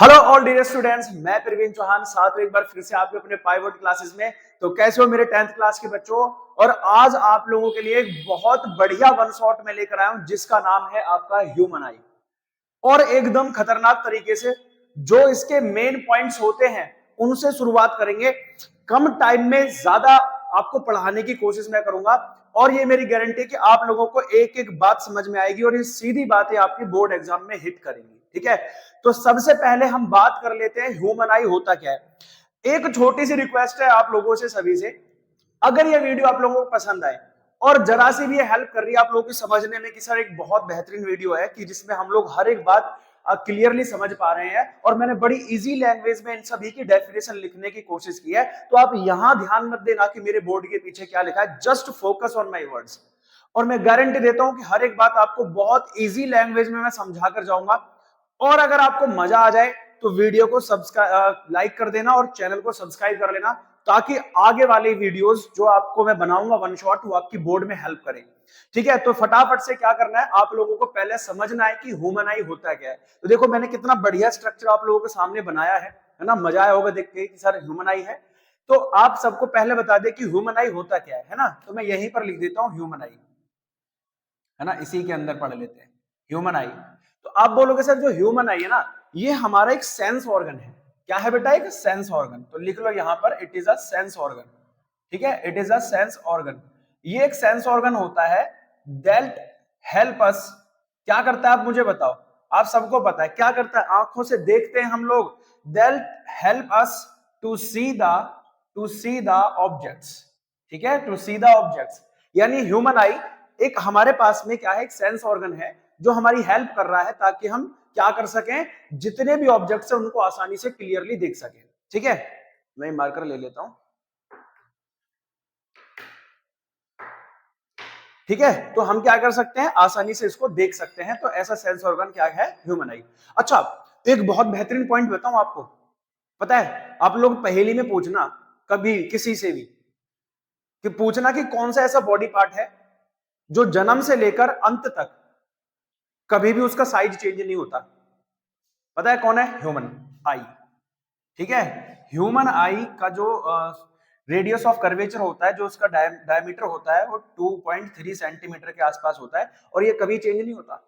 Hello all dear students, मैं प्रवीण चौहान साथ एक बार फिर से आपके अपने पाइवट क्लासेस में। तो कैसे हो मेरे 10th क्लास के बच्चों। और आज आप लोगों के लिए एक बहुत बढ़िया वन शॉट में लेकर आया हूं जिसका नाम है आपका ह्यूमन आई। और एकदम खतरनाक तरीके से जो इसके मेन पॉइंट्स होते हैं उनसे शुरुआत करेंगे। कम टाइम में ज्यादा आपको पढ़ाने की कोशिश मैं करूंगा और ये मेरी गारंटी है कि आप लोगों को एक एक बात समझ में आएगी और ये सीधी बातें आपकी बोर्ड एग्जाम में हिट करेंगी। ठीक है, तो सबसे पहले हम बात कर लेते हैं ह्यूमन आई होता क्या है। एक छोटी सी रिक्वेस्ट है आप लोगों से सभी से, अगर ये वीडियो आप लोगों को पसंद आए और जरा सी भी ये हेल्प कर रही है आप लोगों को समझने में कि सर एक बहुत बेहतरीन वीडियो है कि जिसमें हम लोग हर एक बात क्लियरली समझ पा रहे हैं और मैंने बड़ी इजी लैंग्वेज में इन सभी की डेफिनेशन लिखने की कोशिश की है, तो आप यहां ध्यान मत देना कि मेरे बोर्ड के पीछे क्या लिखा है। Just focus on my words और मैं गारंटी देता हूं कि हर एक बात आपको बहुत इजी लैंग्वेज में मैं समझा कर जाऊंगा। और अगर आपको मजा आ जाए तो वीडियो को सब्सक्राइब लाइक कर देना और चैनल को सब्सक्राइब कर लेना ताकि आगे वाले वीडियोस जो आपको मैं बनाऊंगा वन शॉट वो आपकी बोर्ड में हेल्प करें। ठीक है, तो फटाफट से क्या करना है, आप लोगों को पहले समझना है कि ह्यूमन आई होता क्या है। तो देखो मैंने कितना बढ़िया स्ट्रक्चर आप लोगों के सामने बनाया है ना। मजा आया होगा देख के कि सर ह्यूमन आई है। तो आप सबको पहले बता दे कि ह्यूमन आई होता क्या है ना। तो मैं यहीं पर लिख देता हूं ह्यूमन आई, है ना, इसी के अंदर पढ़ लेते हैं ह्यूमन आई। तो आप बोलोगे सर जो ह्यूमन आई है ना ये हमारा एक सेंस ऑर्गन है। क्या है बेटा, एक सेंस ऑर्गन। तो लिख लो यहां पर it is a sense organ. ठीक है, it is a sense organ. ये एक सेंस ऑर्गन होता है दैट हेल्प अस। क्या करता है आप मुझे बताओ, आप सबको पता है क्या करता है, आंखों से देखते हैं हम लोग। That help us to see the objects. ठीक है, टू सी द ऑब्जेक्ट्स। यानी ह्यूमन आई एक हमारे पास में क्या है, एक सेंस ऑर्गन है जो हमारी हेल्प कर रहा है ताकि हम क्या कर सकें, जितने भी ऑब्जेक्ट्स हैं उनको आसानी से क्लियरली देख सकें। ठीक है, मैं मार्कर ले लेता हूं। ठीक है, तो हम क्या कर सकते हैं, आसानी से इसको देख सकते हैं। तो ऐसा सेंस ऑर्गन क्या है, ह्यूमन आई। अच्छा, तो एक बहुत बेहतरीन पॉइंट बताऊं आपको। पता है आप लोग पहेली में पूछना कभी किसी से भी कि पूछना कि कौन सा ऐसा बॉडी पार्ट है जो जन्म से लेकर अंत तक कभी भी उसका साइज चेंज नहीं होता। पता है कौन है, ह्यूमन आई। ठीक है, ह्यूमन आई का जो रेडियस ऑफ कर्वेचर होता है, जो उसका डायमीटर होता है वो 2.3 सेंटीमीटर के आसपास होता है और ये कभी चेंज नहीं होता।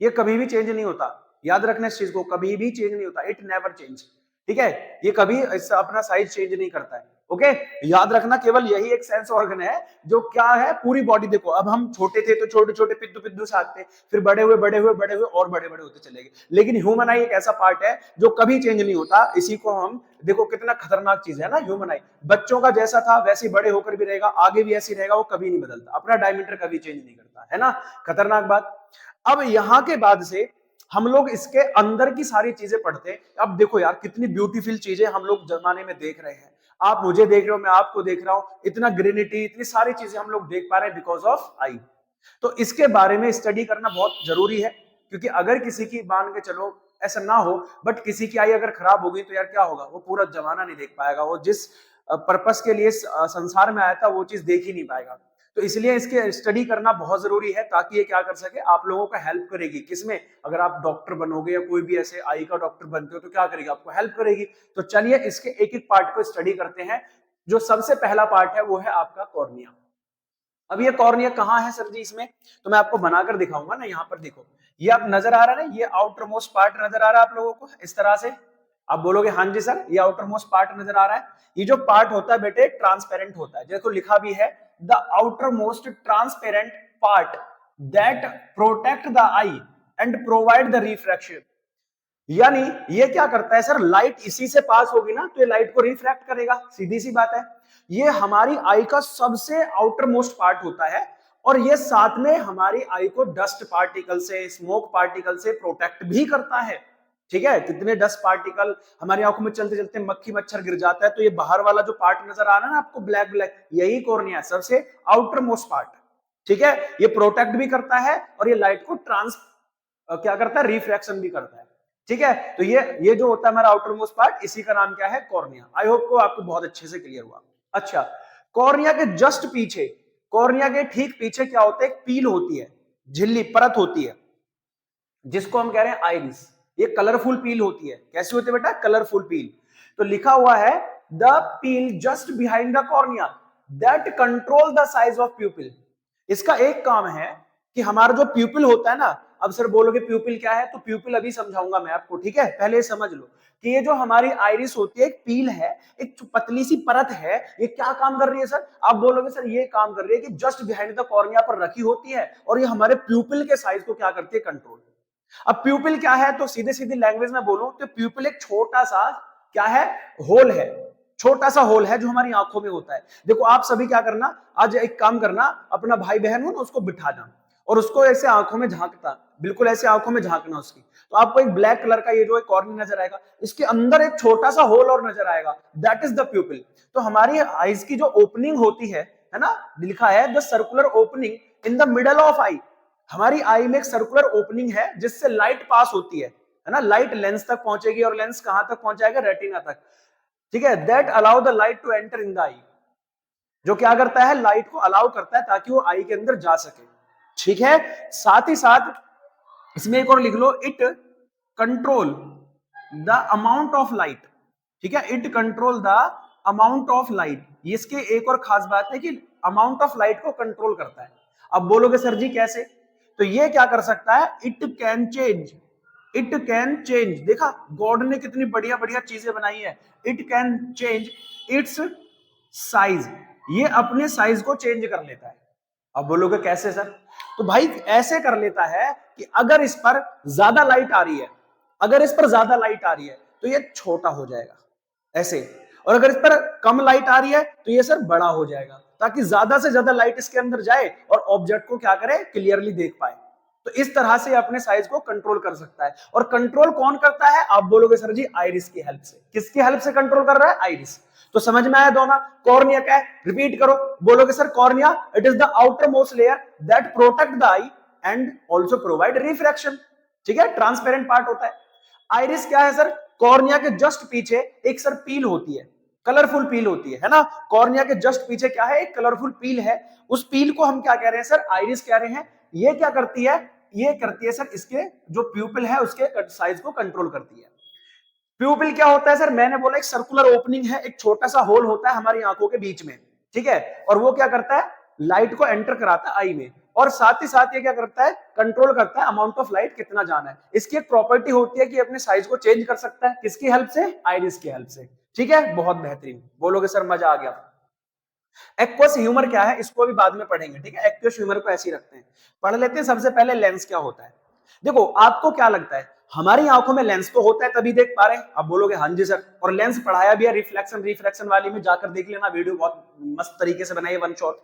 ये कभी भी चेंज नहीं होता। याद रखना इस चीज को, कभी भी चेंज नहीं होता, इट नेवर चेंज। ठीक है, ये कभी इससे अपना साइज चेंज नहीं करता है। ओके, याद रखना केवल यही एक सेंस ऑर्गन है जो क्या है, पूरी बॉडी। देखो अब हम छोटे थे तो छोटे छोटे पिद्दू पिद्दू से आते, फिर बड़े हुए बड़े हुए बड़े हुए और बड़े बड़े होते चले गए। लेकिन ह्यूमन आई एक ऐसा पार्ट है जो कभी चेंज नहीं होता। इसी को हम देखो कितना खतरनाक चीज है ना ह्यूमन आई। बच्चों का जैसा था वैसे बड़े होकर भी रहेगा, आगे भी ऐसे रहेगा, वो कभी नहीं बदलता, अपना डायमीटर कभी चेंज नहीं करता, है ना। खतरनाक बात। अब यहां के बाद से हम लोग इसके अंदर की सारी चीजें पढ़ते हैं। अब देखो यार कितनी ब्यूटीफुल चीजें हम लोग जमाने में देख रहे हैं। आप मुझे देख रहे हो, मैं आपको देख रहा हूं, इतना ग्रीनिटी, इतनी सारी चीजें हम लोग देख पा रहे हैं बिकॉज ऑफ आई। तो इसके बारे में स्टडी करना बहुत जरूरी है क्योंकि अगर किसी की मान के चलो ऐसा ना हो बट किसी की आई अगर खराब हो गई तो यार क्या होगा, वो पूरा जमाना नहीं देख पाएगा, वो जिस पर्पस के लिए संसार में आया था वो चीज देख ही नहीं पाएगा। तो इसलिए इसके स्टडी करना बहुत जरूरी है ताकि ये क्या कर सके, आप लोगों को हेल्प करेगी। किसमें, अगर आप डॉक्टर बनोगे या कोई भी ऐसे आई का डॉक्टर बनते हो तो क्या करेगी, आपको हेल्प करेगी। तो चलिए इसके एक एक पार्ट को स्टडी करते हैं। जो सबसे पहला पार्ट है वो है आपका कॉर्निया। अब ये कॉर्निया कहाँ है सर जी इसमें, तो मैं आपको बनाकर दिखाऊंगा ना। यहाँ पर देखो, ये आप नजर आ रहा है ना, ये आउटर मोस्ट पार्ट नजर आ रहा है आप लोगों को इस तरह से। आप बोलोगे हाँ जी सर ये आउटर मोस्ट पार्ट नजर आ रहा है। ये जो पार्ट होता है बेटे ट्रांसपेरेंट होता है, देखो लिखा भी है the outer most transparent part that protect the I and provide the refraction. यानी ये क्या करता है सर, लाइट इसी से पास होगी ना तो ये लाइट को रिफ्रैक्ट करेगा, सीधी सी बात है। ये हमारी आई का सबसे आउटर मोस्ट पार्ट होता है और ये साथ में हमारी आई को डस्ट पार्टिकल से, स्मोक पार्टिकल से प्रोटेक्ट भी करता है। ठीक है, कितने डस्ट पार्टिकल हमारी आंखों में चलते चलते मक्खी मच्छर गिर जाता है तो ये बाहर वाला जो पार्ट नजर आ रहा है ना आपको ब्लैक ब्लैक, यही कॉर्निया है, सबसे आउटर मोस्ट पार्ट। ठीक है, ये प्रोटेक्ट भी करता है और ये लाइट को क्या करता है, रिफ्रैक्शन भी करता है। ठीक है, तो ये जो होता है हमारा आउटर मोस्ट पार्ट, इसी का नाम क्या है, कॉर्निया। आई होप को आपको बहुत अच्छे से क्लियर हुआ। अच्छा, कॉर्निया के जस्ट पीछे, कॉर्निया के ठीक पीछे क्या होता है, एक पील होती है, झिल्ली परत होती है जिसको हम कह रहे हैं आइरिस। ये कलरफुल पील होती है। कैसी होती है बेटा? कलरफुल पील। तो लिखा हुआ है the peel just behind the cornea that control the size of प्यूपिल। इसका एक काम है कि हमारा जो प्यूपिल होता है ना, अब सर बोलोगे प्यूपिल क्या है, तो प्यूपिल अभी समझाऊंगा मैं आपको, ठीक है? पहले समझ लो कि ये जो हमारी आइरिस होती है एक पील है, एक पतली सी परत है, ये क्या काम कर रही है सर? आप बोलोगे सर ये काम कर रही है कि जस्ट बिहाइंड द कॉर्निया पर रखी होती है और ये हमारे प्यूपिल के साइज को क्या करती है? कंट्रोल। अब प्यूपिल क्या है, तो सीधे सीधी लैंग्वेज में बोलूं तो प्यूपिल एक छोटा सा क्या है? होल है, छोटा सा होल है जो हमारी आंखों में होता है। देखो आप सभी क्या करना, आज एक काम करना, अपना भाई बहन हो ना उसको बिठाना और उसको ऐसे आंखों में झांकता, बिल्कुल ऐसे आंखों में झांकना उसकी, तो आपको एक ब्लैक कलर का ये जो एक कॉर्निया नजर आएगा, इसके अंदर एक छोटा सा होल और नजर आएगा, दैट इज द प्यूपिल। तो हमारी आईज की जो ओपनिंग होती है ना, लिखा है the circular opening in the middle of eye. हमारी आई में एक सर्कुलर ओपनिंग है जिससे लाइट पास होती है ना, लाइट लेंस तक पहुंचेगी और लेंस कहां तक पहुंचाएगा? रेटिना तक, ठीक है? That allow the light to enter in the eye, जो क्या करता है? लाइट को अलाउ करता है ताकि वो आई के अंदर जा सके, ठीक है? साथ ही साथ इसमें एक और लिख लो, it control the amount of light, ठीक है? It control the amount of light. इसके एक और खास बात है कि अमाउंट ऑफ लाइट को कंट्रोल करता है। अब बोलोगे सर जी कैसे? तो ये क्या कर सकता है? It can change, it can change, देखा गॉड ने कितनी बढ़िया बढ़िया चीजें बनाई है। It can change it's size, ये अपने साइज को चेंज कर लेता है। अब बोलोगे कैसे सर? तो भाई ऐसे कर लेता है कि अगर इस पर ज्यादा लाइट आ रही है, अगर इस पर ज्यादा लाइट आ रही है तो ये छोटा हो जाएगा ऐसे, और अगर इस पर कम लाइट आ रही है तो ये सर बड़ा हो जाएगा, ताकि ज्यादा से ज्यादा लाइट इसके अंदर जाए और ऑब्जेक्ट को क्या करे? क्लियरली देख पाए। तो इस तरह से अपने साइज को कंट्रोल कर सकता है। और कंट्रोल कौन करता है? आप बोलोगे सर जी आइरिस की हेल्प से। किसकी हेल्प से कंट्रोल कर रहा है? आइरिस। तो समझ में आया दोनों? कॉर्निया क्या है? रिपीट करो, बोलोगे sir cornea it is the outer most layer that protect the I and also provide refraction, ठीक है? ट्रांसपेरेंट पार्ट होता है। आइरिस क्या है सर? कॉर्निया के जस्ट पीछे एक सर पील होती है, कलरफुल पील होती है ना? कॉर्निया के जस्ट पीछे क्या है? एक कलरफुल पील है। उस पील को हम क्या कह रहे हैं सर? आइरिस कह रहे हैं। ये क्या करती है? ये करती है सर इसके जो प्यूपिल है उसके साइज को कंट्रोल करती है। प्यूपिल क्या होता है सर? मैंने बोला एक सर्कुलर ओपनिंग है, एक छोटा सा होल होता है हमारी आंखों के बीच में, ठीक है? और वो क्या करता है? लाइट को एंटर कराता है आई में, और साथ ही साथ ये क्या करता है? कंट्रोल करता है अमाउंट ऑफ लाइट कितना जाना है। इसकी एक प्रॉपर्टी होती है कि अपने साइज को चेंज कर सकता है। किसकी हेल्प से? आइरिस की हेल्प से, ठीक है? बहुत बेहतरीन। बोलोगे सर मजा आ गया। एक्वस ह्यूमर क्या है इसको भी बाद में पढ़ेंगे, ठीक है? एक्वस ह्यूमर को ऐसे ही रखते हैं। पढ़ लेते हैं सबसे पहले लेंस क्या होता है। देखो आपको क्या लगता है, हमारी आंखों में लेंस तो होता है तभी देख पा रहे हैं? आप बोलोगे हाँ जी सर, और लेंस पढ़ाया भी है रिफ्लेक्शन रिफ्रैक्शन वाली में, जाकर देख लेना वीडियो, बहुत मस्त तरीके से बनाई है, वन शॉट।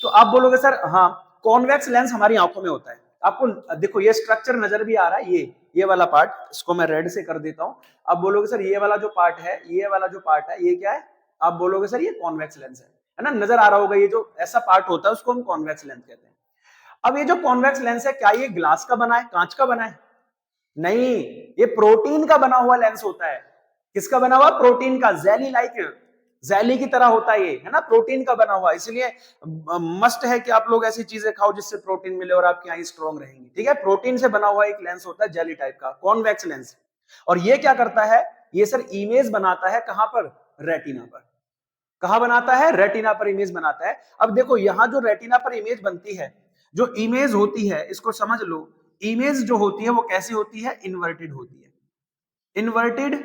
तो आप बोलोगे सर हाँ कॉन्वेक्स लेंस हमारी आंखों में होता है। आपको देखो ये स्ट्रक्चर नजर भी आ रहा है, ये वाला पार्ट, इसको मैं रेड से कर देता हूं। आप बोलोगे सर ये वाला जो पार्ट है, ये वाला जो पार्ट है ये क्या है? आप बोलोगे सर ये कॉन्वेक्स लेंस है ना? नजर आ रहा होगा, ये जो ऐसा पार्ट होता है उसको हम कॉन्वेक्स लेंस कहते हैं। अब ये जो कॉन्वेक्स लेंस है क्या ये ग्लास का बना है, कांच का बना है? नहीं, ये प्रोटीन का बना हुआ लेंस होता है। किसका बना हुआ? प्रोटीन का। जेली लाइक, जेली की तरह होता है ये, है ना? प्रोटीन का बना हुआ, इसलिए मस्ट है कि आप लोग ऐसी चीजें खाओ जिससे प्रोटीन मिले और आपकी आई स्ट्रॉन्ग रहेंगी, ठीक है? प्रोटीन से बना हुआ एक लेंस होता है जेली टाइप का, कॉन्वेक्स लेंस। और ये क्या करता है? ये सर इमेज बनाता है कहां पर? रेटिना पर। कहां बनाता है? रेटिना पर इमेज बनाता है। अब देखो यहां जो रेटिना पर इमेज बनती है, जो इमेज होती है, इसको समझ लो, इमेज जो होती है वो कैसी होती है? इन्वर्टेड होती है। इन्वर्टेड,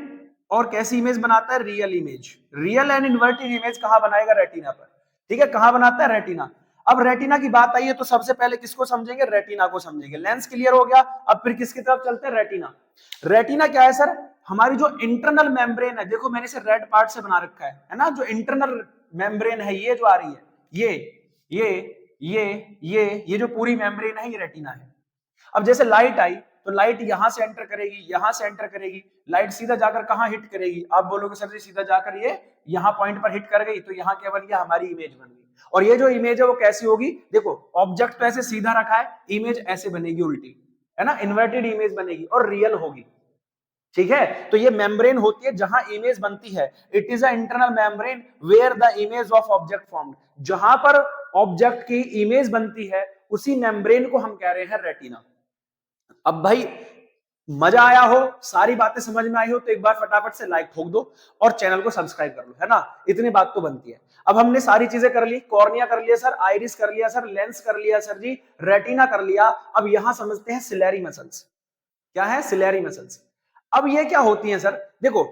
और कैसी इमेज बनाता है? Real image. Real and inverted image कहां बनाएगा? रेटिना पर, ठीक है? कहां बनाता है? रेटिना। अब रेटिना की बात आई है तो सबसे पहले किसको समझेंगे? रेटिना को समझेंगे। लेंस क्लियर हो गया, अब फिर किसकी तरफ चलते हैं? रेटिना। रेटिना क्या है सर? हमारी जो इंटरनल मेम्ब्रेन है, देखो मैंने इसे रेड पार्ट से बना रखा है ना? जो इंटरनल मेम्ब्रेन है ये जो आ रही है, ये ये जो पूरी मेम्ब्रेन है ये रेटिना है। अब जैसे लाइट आई तो लाइट यहां से एंटर करेगी, यहां से एंटर करेगी, लाइट सीधा जाकर कहां हिट करेगी? आप बोलोगे सर जी सीधा जाकर ये यहां पॉइंट पर हिट कर गई, तो यहां क्या बन गया? हमारी इमेज बन गई। और ये जो इमेज है वो कैसी होगी? देखो ऑब्जेक्ट तो ऐसे सीधा रखा है, इमेज ऐसे बनेगी उल्टी, है ना? इन्वर्टेड इमेज बनेगी और रियल होगी, ठीक है? तो ये मेम्ब्रेन होती है जहां इमेज बनती है। It is a internal membrane where the image of object formed. जहां पर ऑब्जेक्ट की इमेज बनती है उसी मेम्ब्रेन को हम कह रहे हैं रेटिना। अब भाई मजा आया हो, सारी बातें समझ में आई हो, तो एक बार फटाफट से लाइक ठोक दो और चैनल को सब्सक्राइब कर लो, है ना। इतनी बात तो बनती है। अब हमने सारी चीजें कर ली, कॉर्निया कर लिया सर, आइरिस कर लिया सर, लेंस कर लिया सर जी, रेटिना कर लिया। अब यहां समझते हैं सिलेरी मसल्स। क्या है? Ciliary muscles. अब ये क्या होती है सर? देखो,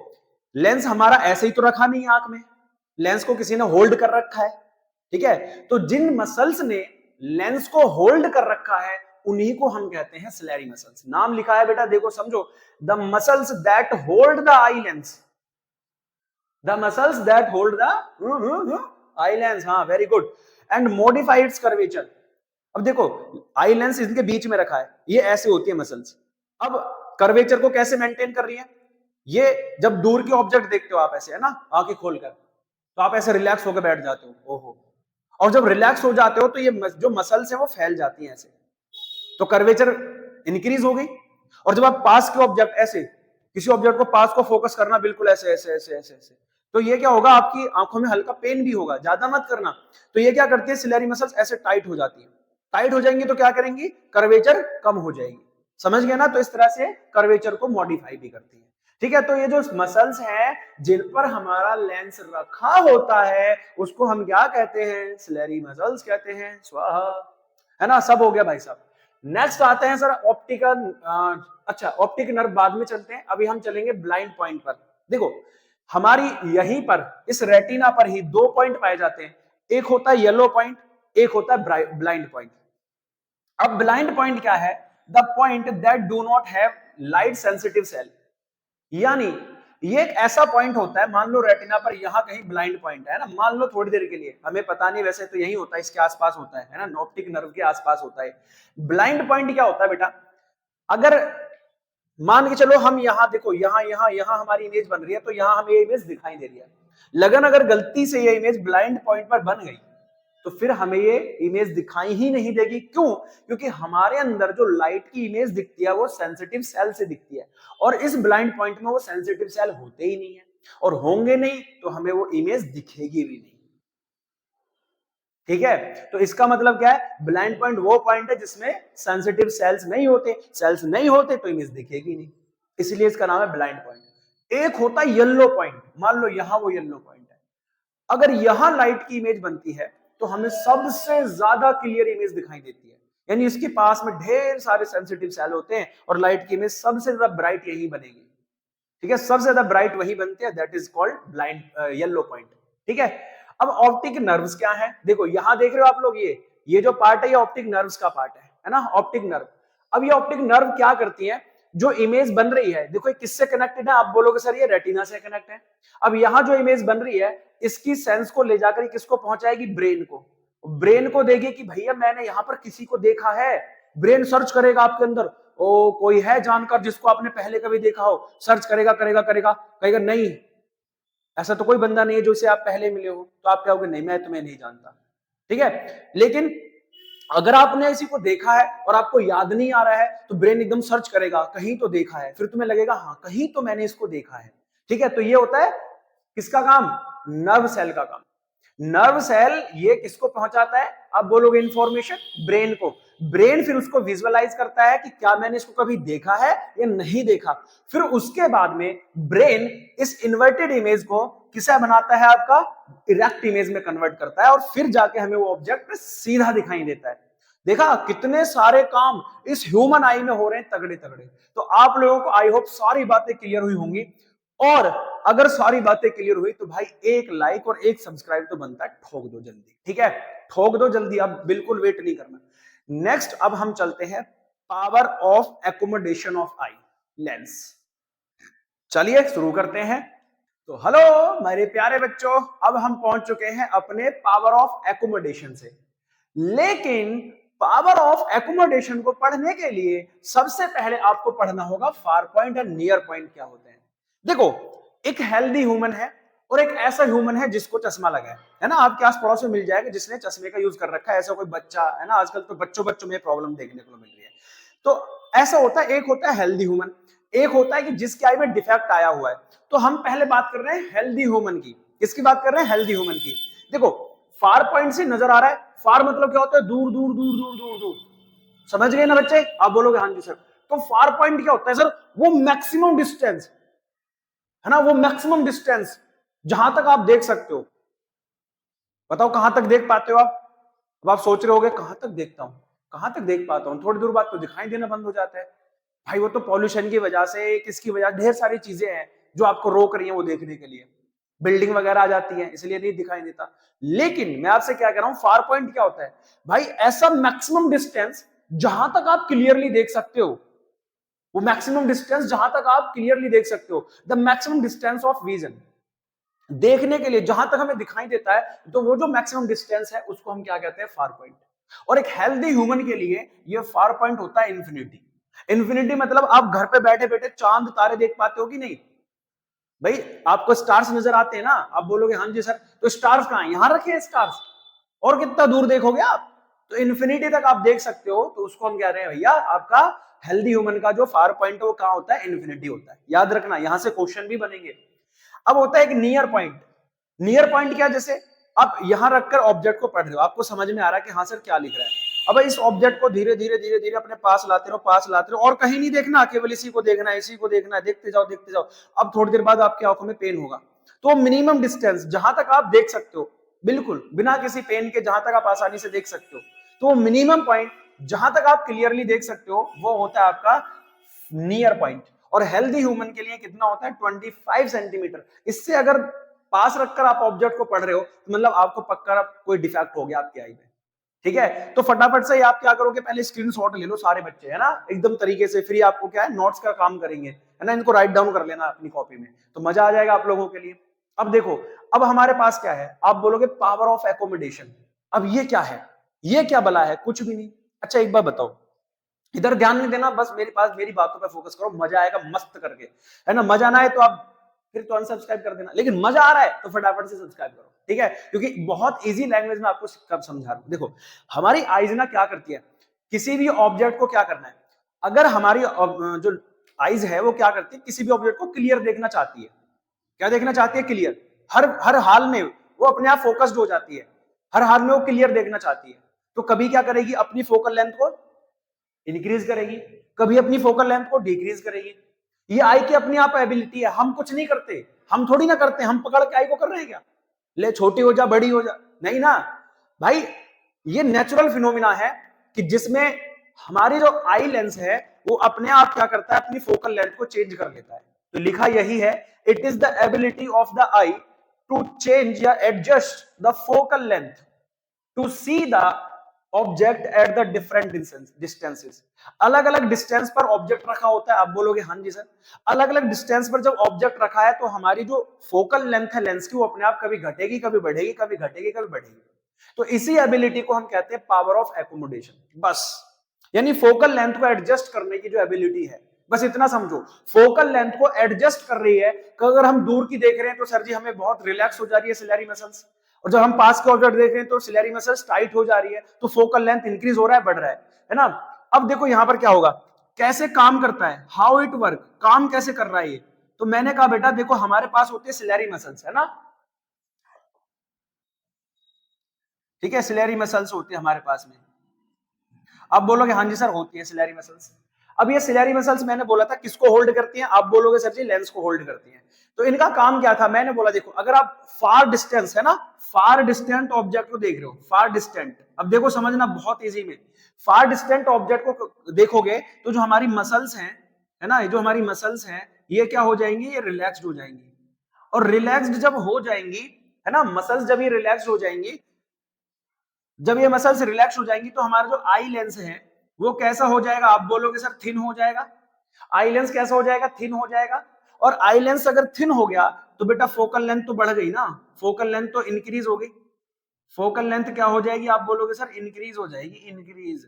लेंस हमारा ऐसे ही तो रखा नहीं है आंख में, लेंस को किसी ने होल्ड कर रखा है, ठीक है। तो जिन मसल्स ने लेंस को होल्ड कर रखा है उन्हीं को हम कहते हैं सिलेरी मसल्स। नाम लिखा है बेटा, देखो समझो, the muscles that hold the eye lens, the muscles that hold the eye lens, हाँ very good, and modify its curvature. अब देखो, आई लेंस इनके बीच में रखा है, ये ऐसे होती है मसल्स। अब कर्वेचर को कैसे मेंटेन कर रही है? ये जब दूर के ऑब्जेक्ट देखते हो आप ऐसे, है ना, आंखें खोलकर, तो आप ऐसे रिलैक्स होकर बैठ जाते हो, ओहो, और जब रिलैक्स हो जाते हो तो ये जो मसल्स है वो फैल जाती हैं ऐसे, तो कर्वेचर इंक्रीज हो गई। और जब आप पास के ऑब्जेक्ट ऐसे, किसी ऑब्जेक्ट को पास को फोकस करना, बिल्कुल ऐसे ऐसे ऐसे ऐसे ऐसे, तो ये क्या होगा, आपकी आंखों में हल्का पेन भी होगा, ज्यादा मत करना। तो ये क्या करती है, सिलेरी मसल्स ऐसे टाइट हो जाती है, टाइट हो जाएंगी तो क्या करेंगी, कर्वेचर कम हो जाएगी। समझ गए ना? तो इस तरह से कर्वेचर को मॉडिफाई भी करती है, ठीक है। तो ये जो मसल्स हैं जिन पर हमारा लेंस रखा होता है उसको हम क्या कहते हैं, सिलेरी मसल्स कहते हैं, स्वाहा, है ना। सब हो गया भाई साहब। नेक्स्ट आते हैं सर ऑप्टिकल, अच्छा ऑप्टिक नर्व बाद में चलते हैं, अभी हम चलेंगे ब्लाइंड पॉइंट पर। देखो, हमारी यहीं पर इस रेटिना पर ही दो पॉइंट पाए जाते हैं, एक होता है येलो पॉइंट, एक होता है ब्लाइंड पॉइंट। अब ब्लाइंड पॉइंट क्या है? The point that do not have light sensitive cell, यानी ये एक ऐसा पॉइंट होता है, मान लो रेटिना पर यहां कहीं ब्लाइंड पॉइंट है ना, मान लो थोड़ी देर के लिए, हमें पता नहीं, वैसे तो यही होता है, इसके आसपास होता है ना, ऑप्टिक नर्व के आसपास होता है। ब्लाइंड पॉइंट क्या होता है बेटा? अगर मान के चलो हम यहां देखो, यहां यहां यहां हमारी इमेज बन रही है, तो यहां हमें ये इमेज दिखाई दे रही है, लगन अगर गलती से ये इमेज ब्लाइंड पॉइंट पर बन गई तो फिर हमें ये इमेज दिखाई ही नहीं देगी। क्यों? क्योंकि हमारे अंदर जो लाइट की इमेज दिखती है वो सेंसिटिव सेल से दिखती है, और इस ब्लाइंड पॉइंट में वो सेंसिटिव सेल होते ही नहीं है, और होंगे नहीं तो हमें वो इमेज दिखेगी भी नहीं, ठीक है। तो इसका मतलब क्या है, ब्लाइंड पॉइंट वो पॉइंट है जिसमें सेंसिटिव सेल्स नहीं होते, सेल्स नहीं होते तो इमेज दिखेगी नहीं, इसलिए इसका नाम है ब्लाइंड पॉइंट। एक होता है येलो पॉइंट, मान लो यहां वो येलो पॉइंट है, अगर यहां लाइट की इमेज बनती है तो हमें सबसे ज्यादा क्लियर इमेज दिखाई देती है, यानी इसके पास में ढेर सारे सेंसिटिव सेल होते हैं और लाइट की इमेज सबसे ज्यादा ब्राइट यही बनेगी, ठीक है, सबसे ज्यादा ब्राइट वही बनती है, that is called blind yellow point, ठीक है। अब ऑप्टिक नर्व्स क्या है? देखो यहां देख रहे हो आप लोग, ये जो पार्ट है ये ऑप्टिक नर्व्स का पार्ट है ना, ऑप्टिक नर्व। अब ये ऑप्टिक नर्व क्या करती है, जो इमेज बन रही है, देखो ये किससे कनेक्टेड है, आप बोलोगे सर ये रेटिना से कनेक्ट है। अब यहां जो इमेज बन रही है इसकी सेंस को ले जाकर किसको पहुंचाएगी, ब्रेन को, ब्रेन को देगी कि भैया मैंने यहां पर किसी को देखा है, ब्रेन सर्च करेगा आपके अंदर, ओ कोई है जानकर जिसको आपने पहले कभी देखा हो, सर्च करेगा करेगा करेगा, कहेगा नहीं ऐसा तो कोई बंदा नहीं है जो से आप पहले मिले हो, तो आप कहोगे नहीं मैं तुम्हें नहीं जानता, ठीक है। लेकिन अगर आपने इसी को देखा है और आपको याद नहीं आ रहा है तो ब्रेन एकदम सर्च करेगा, कहीं तो देखा है, फिर तुम्हें लगेगा हाँ कहीं तो मैंने इसको देखा है, ठीक है। तो ये होता है किसका काम, नर्व सेल का काम। नर्व सेल ये किसको पहुंचाता है, आप बोलोगे इंफॉर्मेशन, ब्रेन को, ब्रेन फिर उसको विजुअलाइज करता है कि क्या मैंने इसको कभी देखा है या नहीं देखा, फिर उसके बाद में ब्रेन इस इन्वर्टेड इमेज को किसा बनाता है, आपका इरेक्ट इमेज में कन्वर्ट करता है, और फिर जाके हमें वो ऑब्जेक्ट सीधा दिखाई देता है। देखा कितने सारे काम इस ह्यूमन आई में हो रहे हैं, तगड़े तगड़े। तो आप लोगों को आई होप सारी बातें क्लियर हुई होंगी, और अगर सारी बातें क्लियर हुई तो भाई एक लाइक और एक सब्सक्राइब तो बनता है, ठोक दो जल्दी, ठीक है, ठोक दो जल्दी, अब बिल्कुल वेट नहीं करना। नेक्स्ट अब हम चलते हैं power of accommodation of eye lens. चलिए शुरू करते हैं। तो हेलो मेरे प्यारे बच्चों, अब हम पहुंच चुके हैं अपने पावर ऑफ एकोमोडेशन से, लेकिन पावर ऑफ एकोमोडेशन को पढ़ने के लिए सबसे पहले आपको पढ़ना होगा फार पॉइंट और नियर पॉइंट क्या होते हैं। देखो एक हेल्दी ह्यूमन है और एक ऐसा ह्यूमन है जिसको चश्मा लगा है ना, आपके आस पड़ोस में मिल जाएगा जिसने चश्मे का यूज कर रखा है, ऐसा कोई बच्चा है ना, आजकल तो बच्चों बच्चों में प्रॉब्लम देखने को मिल रही है। तो ऐसा होता है, एक होता है हेल्दी ह्यूमन, एक होता है कि जिसके आई में डिफेक्ट आया हुआ है। तो हम पहले बात कर रहे हैं हेल्दी ह्यूमन की, किसकी बात कर रहे हैं, हेल्दी ह्यूमन की। देखो फार पॉइंट से नजर आ रहा है, फार मतलब क्या होता है, दूर दूर दूर दूर दूर दूर, समझ गए ना बच्चे, आप बोलोगे हाँ जी सर। तो फार पॉइंट क्या होता है सर? वो मैक्सिमम डिस्टेंस है ना, वो मैक्सिमम डिस्टेंस जहां तक आप देख सकते हो। बताओ कहां तक देख पाते हो आप? अब आप सोच रहे होगे कहां तक देखता हूं, कहां तक देख पाता हूं, थोड़ी दूर बाद तो दिखाई देना बंद हो जाता है। भाई वो तो पॉल्यूशन की वजह से, किसकी वजह, ढेर सारी चीजें हैं जो आपको रोक रही हैं वो देखने के लिए। बिल्डिंग वगैरह आ जाती है इसलिए नहीं दिखाई देता। लेकिन मैं आपसे क्या कह रहा हूं, फार पॉइंट क्या होता है भाई? ऐसा मैक्सिमम डिस्टेंस जहां तक आप क्लियरली देख सकते हो, वो मैक्सिमम डिस्टेंस जहां तक आप क्लियरली देख सकते हो, the maximum distance of vision, देखने के लिए जहां तक हमें दिखाई देता है, तो वो जो मैक्सिमम डिस्टेंस है उसको हम क्या कहते हैं? Far point. और एक हेल्दी ह्यूमन के लिए ये फार पॉइंट होता है इन्फिनिटी। इन्फिनिटी मतलब आप घर पे बैठे बैठे चांद तारे देख पाते हो कि नहीं? भाई आपको स्टार्स नजर आते हैं ना, आप बोलोगे हाँ जी सर, तो स्टार्स कहां है? यहां रखे हैं स्टार्स, और कितना दूर देखोगे आप? तो इन्फिनिटी तक आप देख सकते हो, तो उसको हम कह रहे हैं भैया आपका हेल्दी ह्यूमन का जो फार पॉइंट है वो कहां होता है? इन्फिनिटी होता है। याद रखना, यहां से क्वेश्चन भी बनेंगे। अब होता है एक नियर पॉइंट। नियर पॉइंट क्या? जैसे आप यहां रखकर ऑब्जेक्ट को पढ़ रहे हो, आपको समझ में आ रहा है कि हाँ सर क्या लिख रहा है। अब इस ऑब्जेक्ट को धीरे धीरे धीरे धीरे अपने पास लाते रहो, पास लाते रहो, और कहीं नहीं देखना, केवल इसी को देखना है, इसी को देखना है, देखते जाओ देखते जाओ। अब थोड़ी देर बाद आपकी आंखों में पेन होगा, तो मिनिमम डिस्टेंस जहां तक आप देख सकते हो, बिल्कुल बिना किसी पेन के, जहां तक आप आसानी से देख सकते हो, तो मिनिमम पॉइंट जहां तक आप क्लियरली देख सकते हो वो होता है आपका नियर पॉइंट। और हेल्दी ह्यूमन के लिए कितना होता है? 25 सेंटीमीटर। इससे अगर पास रखकर आप ऑब्जेक्ट को पढ़ रहे हो तो मतलब आपको पक्का कोई डिफेक्ट हो गया आपकी आई में। ठीक है, तो फटाफट से आप क्या करोगे? पहले स्क्रीनशॉट ले लो सारे बच्चे, है ना, एकदम तरीके से फ्री। आपको क्या है, नोट्स का काम करेंगे, है ना, इनको राइट डाउन कर लेना अपनी कॉपी में, तो मजा आ जाएगा आप लोगों के लिए। अब देखो, अब हमारे पास क्या है? आप बोलोगे पावर ऑफ एकोमोडेशन। अब ये क्या है? ये क्या बला है? कुछ भी नहीं। अच्छा एक बार बताओ, इधर ध्यान नहीं देना, बस मेरे पास मेरी बातों पे फोकस करो, मजा आएगा मस्त करके, है ना। मजा ना आए तो आप फिर तो अनसब्सक्राइब कर देना, लेकिन मजा आ रहा है तो फटाफट से सब्सक्राइब करो, ठीक है, क्योंकि बहुत इजी लैंग्वेज में आपको समझा रहा हूं। देखो हमारी आईज ना क्या करती है, किसी भी ऑब्जेक्ट को क्या करना है, अगर हमारी जो आईज है वो क्या करती है, किसी भी ऑब्जेक्ट को क्लियर देखना चाहती है। क्या देखना चाहती है? क्लियर। हर हर हाल में वो अपने आप फोकस्ड हो जाती है, हर हाल में वो क्लियर देखना चाहती है। तो कभी क्या करेगी? अपनी फोकल लेंथ को इंक्रीज करेगी, कभी अपनी फोकल लेंथ को डिक्रीज करेगी। ये आई की अपनी आप एबिलिटी है, हम कुछ नहीं करते, हम थोड़ी ना करते, हम पकड़ के आई को कर रहे हैं क्या? ले छोटी हो जा, बड़ी हो जा, नहीं ना भाई। ये नेचुरल फिनोमिना है कि जिसमें हमारी जो आई लेंस है वो अपने आप क्या करता है, अपनी फोकल लेंथ को चेंज कर लेता है। तो लिखा यही है, it is the ability of the eye to change या adjust the focal length to see the object at the different distances. अलग अलग डिस्टेंस पर ऑब्जेक्ट रखा होता है। आप बोलोगे हाँ जी सर, अलग अलग डिस्टेंस पर जब ऑब्जेक्ट रखा है तो हमारी जो फोकल लेंथ है लेंस की, वो अपने आप कभी घटेगी, कभी बढ़ेगी, कभी घटेगी, कभी बढ़ेगी। तो इसी एबिलिटी को हम कहते हैं पावर ऑफ एकोमोडेशन। बस, यानी फोकल लेंथ को एडजस्ट करने की जो एबिलिटी है, बस इतना समझो, फोकल लेंथ को एडजस्ट कर रही है। कि अगर हम दूर की देख रहे हैं तो सर जी हमें बहुत रिलैक्स हो जा रही है सिलेरी मसल्स, और जब हम पास के ऑब्जेक्ट देख रहे हैं तो सिलेरी मसल्स टाइट हो जा रही है, तो फोकल लेंथ इंक्रीज हो रहा है, बढ़ रहा है ना। अब देखो यहां पर क्या होगा, कैसे काम करता है, हाउ इट वर्क, काम कैसे कर रहा है ये। तो मैंने कहा बेटा देखो, हमारे पास होती है सिलेरी मसल्स, है ना, ठीक है, सिलेरी मसल्स होती है हमारे पास में। आप बोलोगे हाँ जी सर होती है सिलेरी मसल्स। अब ये सिलेरी मसल्स मैंने बोला था किसको होल्ड करती हैं, आप बोलोगे सर जी लेंस को होल्ड करती हैं। तो इनका काम क्या था, मैंने बोला देखो, अगर आप फार डिस्टेंस, है ना, फार डिस्टेंट ऑब्जेक्ट को देख रहे हो, फार डिस्टेंट, अब देखो समझना बहुत इजी में, फार डिस्टेंट ऑब्जेक्ट को देखोगे तो जो हमारी मसल्स हैं, है ना, ये जो हमारी मसल्स हैं ये क्या हो जाएंगी, ये रिलैक्स्ड हो जाएंगी। और रिलैक्स्ड जब हो जाएंगी, है ना, मसल्स जब ये रिलैक्स हो जाएंगी, जब ये मसल्स रिलैक्स हो जाएंगी तो हमारा जो आई लेंस है वो कैसा हो जाएगा, आप बोलोगे सर थिन हो जाएगा। आई लेंस कैसा हो जाएगा, थिन हो जाएगा। और आई लेंस अगर थिन हो गया तो बेटा फोकल लेंथ तो बढ़ गई ना, फोकल लेंथ तो इंक्रीज हो गई। फोकल लेंथ क्या हो जाएगी, आप बोलोगे सर इंक्रीज हो जाएगी, इंक्रीज,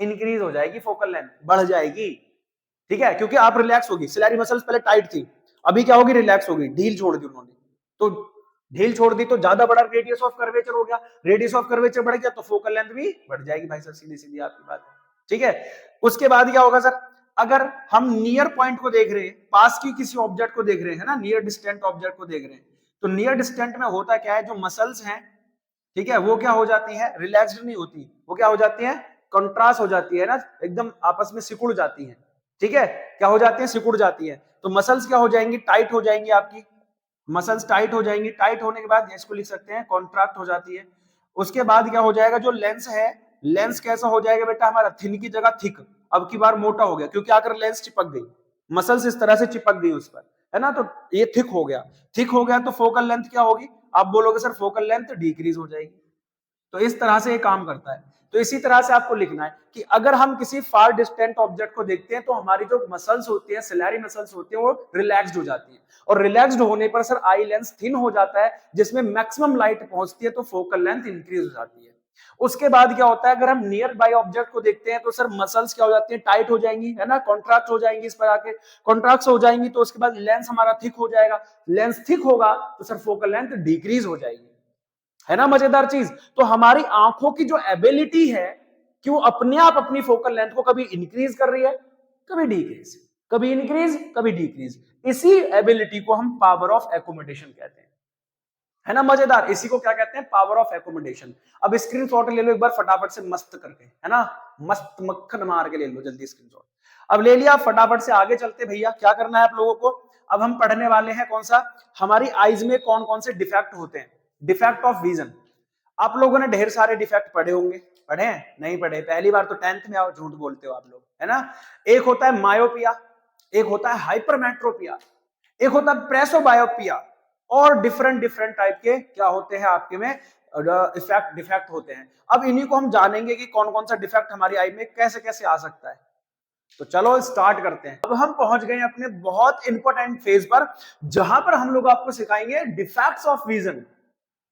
इंक्रीज हो जाएगी, फोकल लेंथ बढ़ जाएगी। ठीक है, क्योंकि आप रिलैक्स होगी, सिलेरी मसल्स पहले टाइट थी, अभी क्या होगी, रिलैक्स होगी, ढील छोड़ दी उन्होंने। तो ढील छोड़ दी तो ज्यादा बड़ा रेडियस ऑफ कर्वेचर हो गया, रेडियस ऑफ कर्वेचर बढ़ गया तो फोकल लेंथ भी बढ़ जाएगी भाई सर, सीधी सीधी आपकी बात है। ठीक है, उसके बाद क्या होगा सर, अगर हम नियर पॉइंट को देख रहे हैं, पास की किसी ऑब्जेक्ट को देख रहे हैं, है ना, नियर डिस्टेंट ऑब्जेक्ट को देख रहे हैं, तो नियर डिस्टेंट में होता क्या है, जो मसल्स हैं, ठीक है, वो क्या हो जाती है, रिलैक्स्ड नहीं होती, वो क्या हो जाती है, कंट्रास्ट हो जाती है ना, एकदम आपस में सिकुड़ जाती है। ठीक है, क्या हो जाती है, सिकुड़ जाती है। तो मसल्स क्या हो जाएंगी, टाइट हो जाएंगी, आपकी मसल्स टाइट हो जाएंगी। टाइट होने के बाद इसको लिख सकते हैं कॉन्ट्रैक्ट हो जाती है। उसके बाद क्या हो जाएगा, जो लेंस है, लेंस कैसा हो जाएगा बेटा हमारा, थिन की जगह थिक, अब की बार मोटा हो गया, क्योंकि आकर लेंस चिपक गई, मसल्स इस तरह से चिपक गई उस पर, है ना, तो ये थिक हो गया। थिक हो गया तो फोकल लेंथ क्या होगी, आप बोलोगे सर फोकल लेंथ डिक्रीज हो जाएगी। तो इस तरह से ये काम करता है। तो इसी तरह से आपको लिखना है कि अगर हम किसी फार डिस्टेंट ऑब्जेक्ट को देखते हैं तो हमारी जो मसल्स होती है, सिलेरी मसल्स होती है, वो रिलैक्स्ड हो जाती है, और रिलैक्स्ड होने पर सर आई लेंस थिन हो जाता है, जिसमें मैक्सिमम लाइट पहुंचती है, तो फोकल लेंथ इंक्रीज हो जाती है। उसके बाद क्या होता है, अगर हम नियर बाय ऑब्जेक्ट को देखते हैं तो सर मसल्स क्या हो जाती है, टाइट हो जाएंगी, है ना, कॉन्ट्रैक्ट हो जाएंगी, इस पर आके कॉन्ट्रैक्ट हो जाएंगी, तो उसके बाद लेंस हमारा थिक हो जाएगा। लेंस थिक होगा तो सर फोकल लेंथ डिक्रीज हो जाएगी, है ना, मजेदार चीज। तो हमारी आंखों की जो एबिलिटी है कि वो अपने आप अपनी फोकल लेंथ को कभी इंक्रीज कर रही है, कभी डिक्रीज, कभी इंक्रीज, कभी डिक्रीज, इसी एबिलिटी को हम पावर ऑफ एकोमोडेशन कहते हैं, है ना, मजेदार। इसी को क्या कहते हैं, पावर ऑफ एकोमोडेशन। अब स्क्रीनशॉट ले लो एक बार फटाफट से मस्त करके, है ना, मस्त मक्खन मार के ले लो जल्दी स्क्रीनशॉट। अब ले लिया, फटाफट से आगे चलते भैया, क्या करना है आप लोगों को, अब हम पढ़ने वाले हैं कौन सा, हमारी आईज में कौन कौन से डिफेक्ट होते हैं, डिफेक्ट ऑफ विजन। आप लोगों ने ढेर सारे डिफेक्ट पढ़े होंगे, पढ़े हैं, नहीं पढ़े, पहली बार तो 10th में आओ, झूठ बोलते हो आप लोग, है ना। एक होता है मायोपिया, एक होता है हाइपरमेट्रोपिया, एक होता है प्रेसोबायोपिया, और डिफरेंट डिफरेंट टाइप के क्या होते हैं आपके में इफेक्ट, डिफेक्ट होते हैं। अब इन्हीं को हम जानेंगे कि कौन कौन सा डिफेक्ट हमारी आई में कैसे कैसे आ सकता है। तो चलो स्टार्ट करते हैं। अब हम पहुंच गए अपने बहुत इंपॉर्टेंट फेज पर, जहां पर हम लोग आपको सिखाएंगे डिफेक्ट्स ऑफ विजन।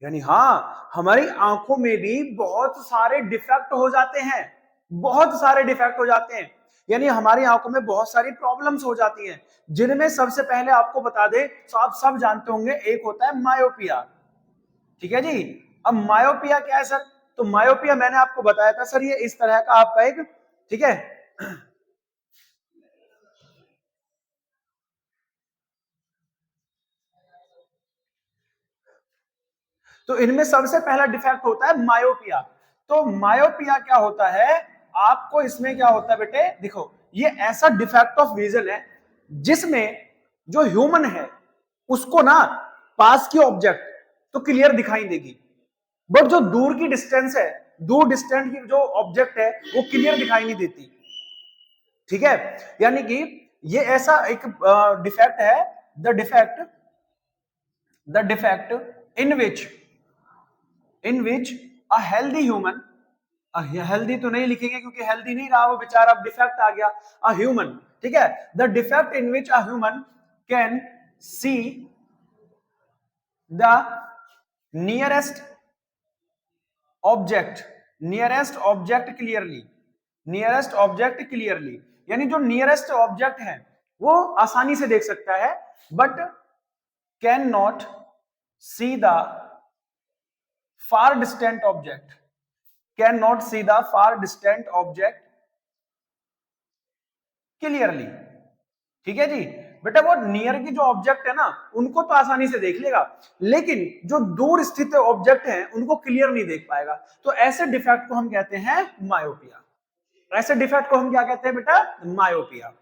यानी हाँ, हमारी आंखों में भी बहुत सारे डिफेक्ट हो जाते हैं, बहुत सारे डिफेक्ट हो जाते हैं, यानी हमारी आंखों में बहुत सारी प्रॉब्लम्स हो जाती हैं, जिनमें सबसे पहले आपको बता दे, तो आप सब जानते होंगे, एक होता है मायोपिया। ठीक है जी। अब मायोपिया क्या है सर, तो मायोपिया मैंने आपको बताया था सर, ये इस तरह का आपका एक, ठीक है, तो इनमें सबसे पहला डिफेक्ट होता है मायोपिया। तो मायोपिया क्या होता है, आपको इसमें क्या होता है बेटे, देखो ये ऐसा डिफेक्ट ऑफ विजन है जिसमें जो ह्यूमन है उसको ना पास की ऑब्जेक्ट तो क्लियर दिखाई देगी, बट जो दूर की डिस्टेंस है, दूर डिस्टेंस की जो ऑब्जेक्ट है वो क्लियर दिखाई नहीं देती। ठीक है, यानी कि ये ऐसा एक डिफेक्ट है, the defect in which a healthy human, healthy तो नहीं लिखेंगे क्योंकि हेल्दी नहीं रहा वो बेचारा, अब डिफेक्ट आ गया, अ ह्यूमन, ठीक है, the defect in which a human can see the nearest object, nearest object clearly, nearest object clearly, यानी जो नियरेस्ट ऑब्जेक्ट है वो आसानी से देख सकता है, but can not see the far distant object, can not see the far distant object clearly. ठीक है जी, बेटा वो नियर की जो ऑब्जेक्ट है ना उनको तो आसानी से देख लेगा, लेकिन जो दूर स्थित ऑब्जेक्ट हैं उनको क्लियर नहीं देख पाएगा। तो ऐसे डिफेक्ट को हम कहते हैं मायोपिया, ऐसे डिफेक्ट को हम क्या कहते हैं बेटा, मायोपिया।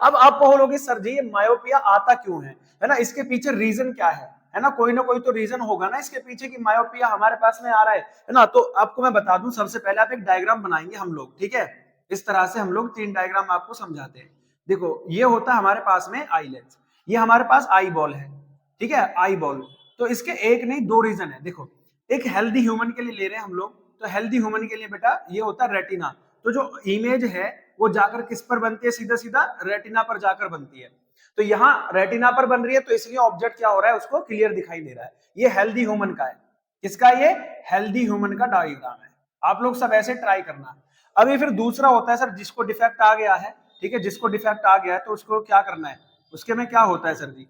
अब आप बोलोगे सर जी ये मायोपिया आता क्यों है ना, इसके पीछे रीजन क्या है ना, कोई ना कोई तो रीजन होगा ना इसके पीछे कि मायोपिया हमारे पास में आ रहा है ना। तो आपको मैं बता दूं, सबसे पहले आप एक डायग्राम बनाएंगे हम लोग, ठीक है, इस तरह से हम लोग 3 डायग्राम आपको समझाते हैं। देखो ये होता है हमारे पास में आई लेंस, ये हमारे पास आई बॉल है, ठीक है, आई बॉल। तो इसके एक नहीं 2 रीजन है। देखो एक हेल्दी ह्यूमन के लिए ले रहे हैं हम लोग, तो हेल्दी ह्यूमन के लिए बेटा ये होता है रेटिना, तो जो इमेज है वो जाकर किस पर बनती है, सीधा सीधा रेटिना पर जाकर बनती है। तो यहाँ रेटिना पर बन रही है तो इसलिए ऑब्जेक्ट क्या हो रहा है, उसको क्लियर दिखाई दे रहा है। ये हेल्दी ह्यूमन का है, किसका, ये हेल्दी ह्यूमन का डायग्राम है। आप लोग सब ऐसे ट्राई करना। अभी फिर दूसरा होता है सर जिसको डिफेक्ट आ गया है, ठीक है, जिसको डिफेक्ट आ गया है तो उसको क्या करना है, उसके में क्या होता है सर जी,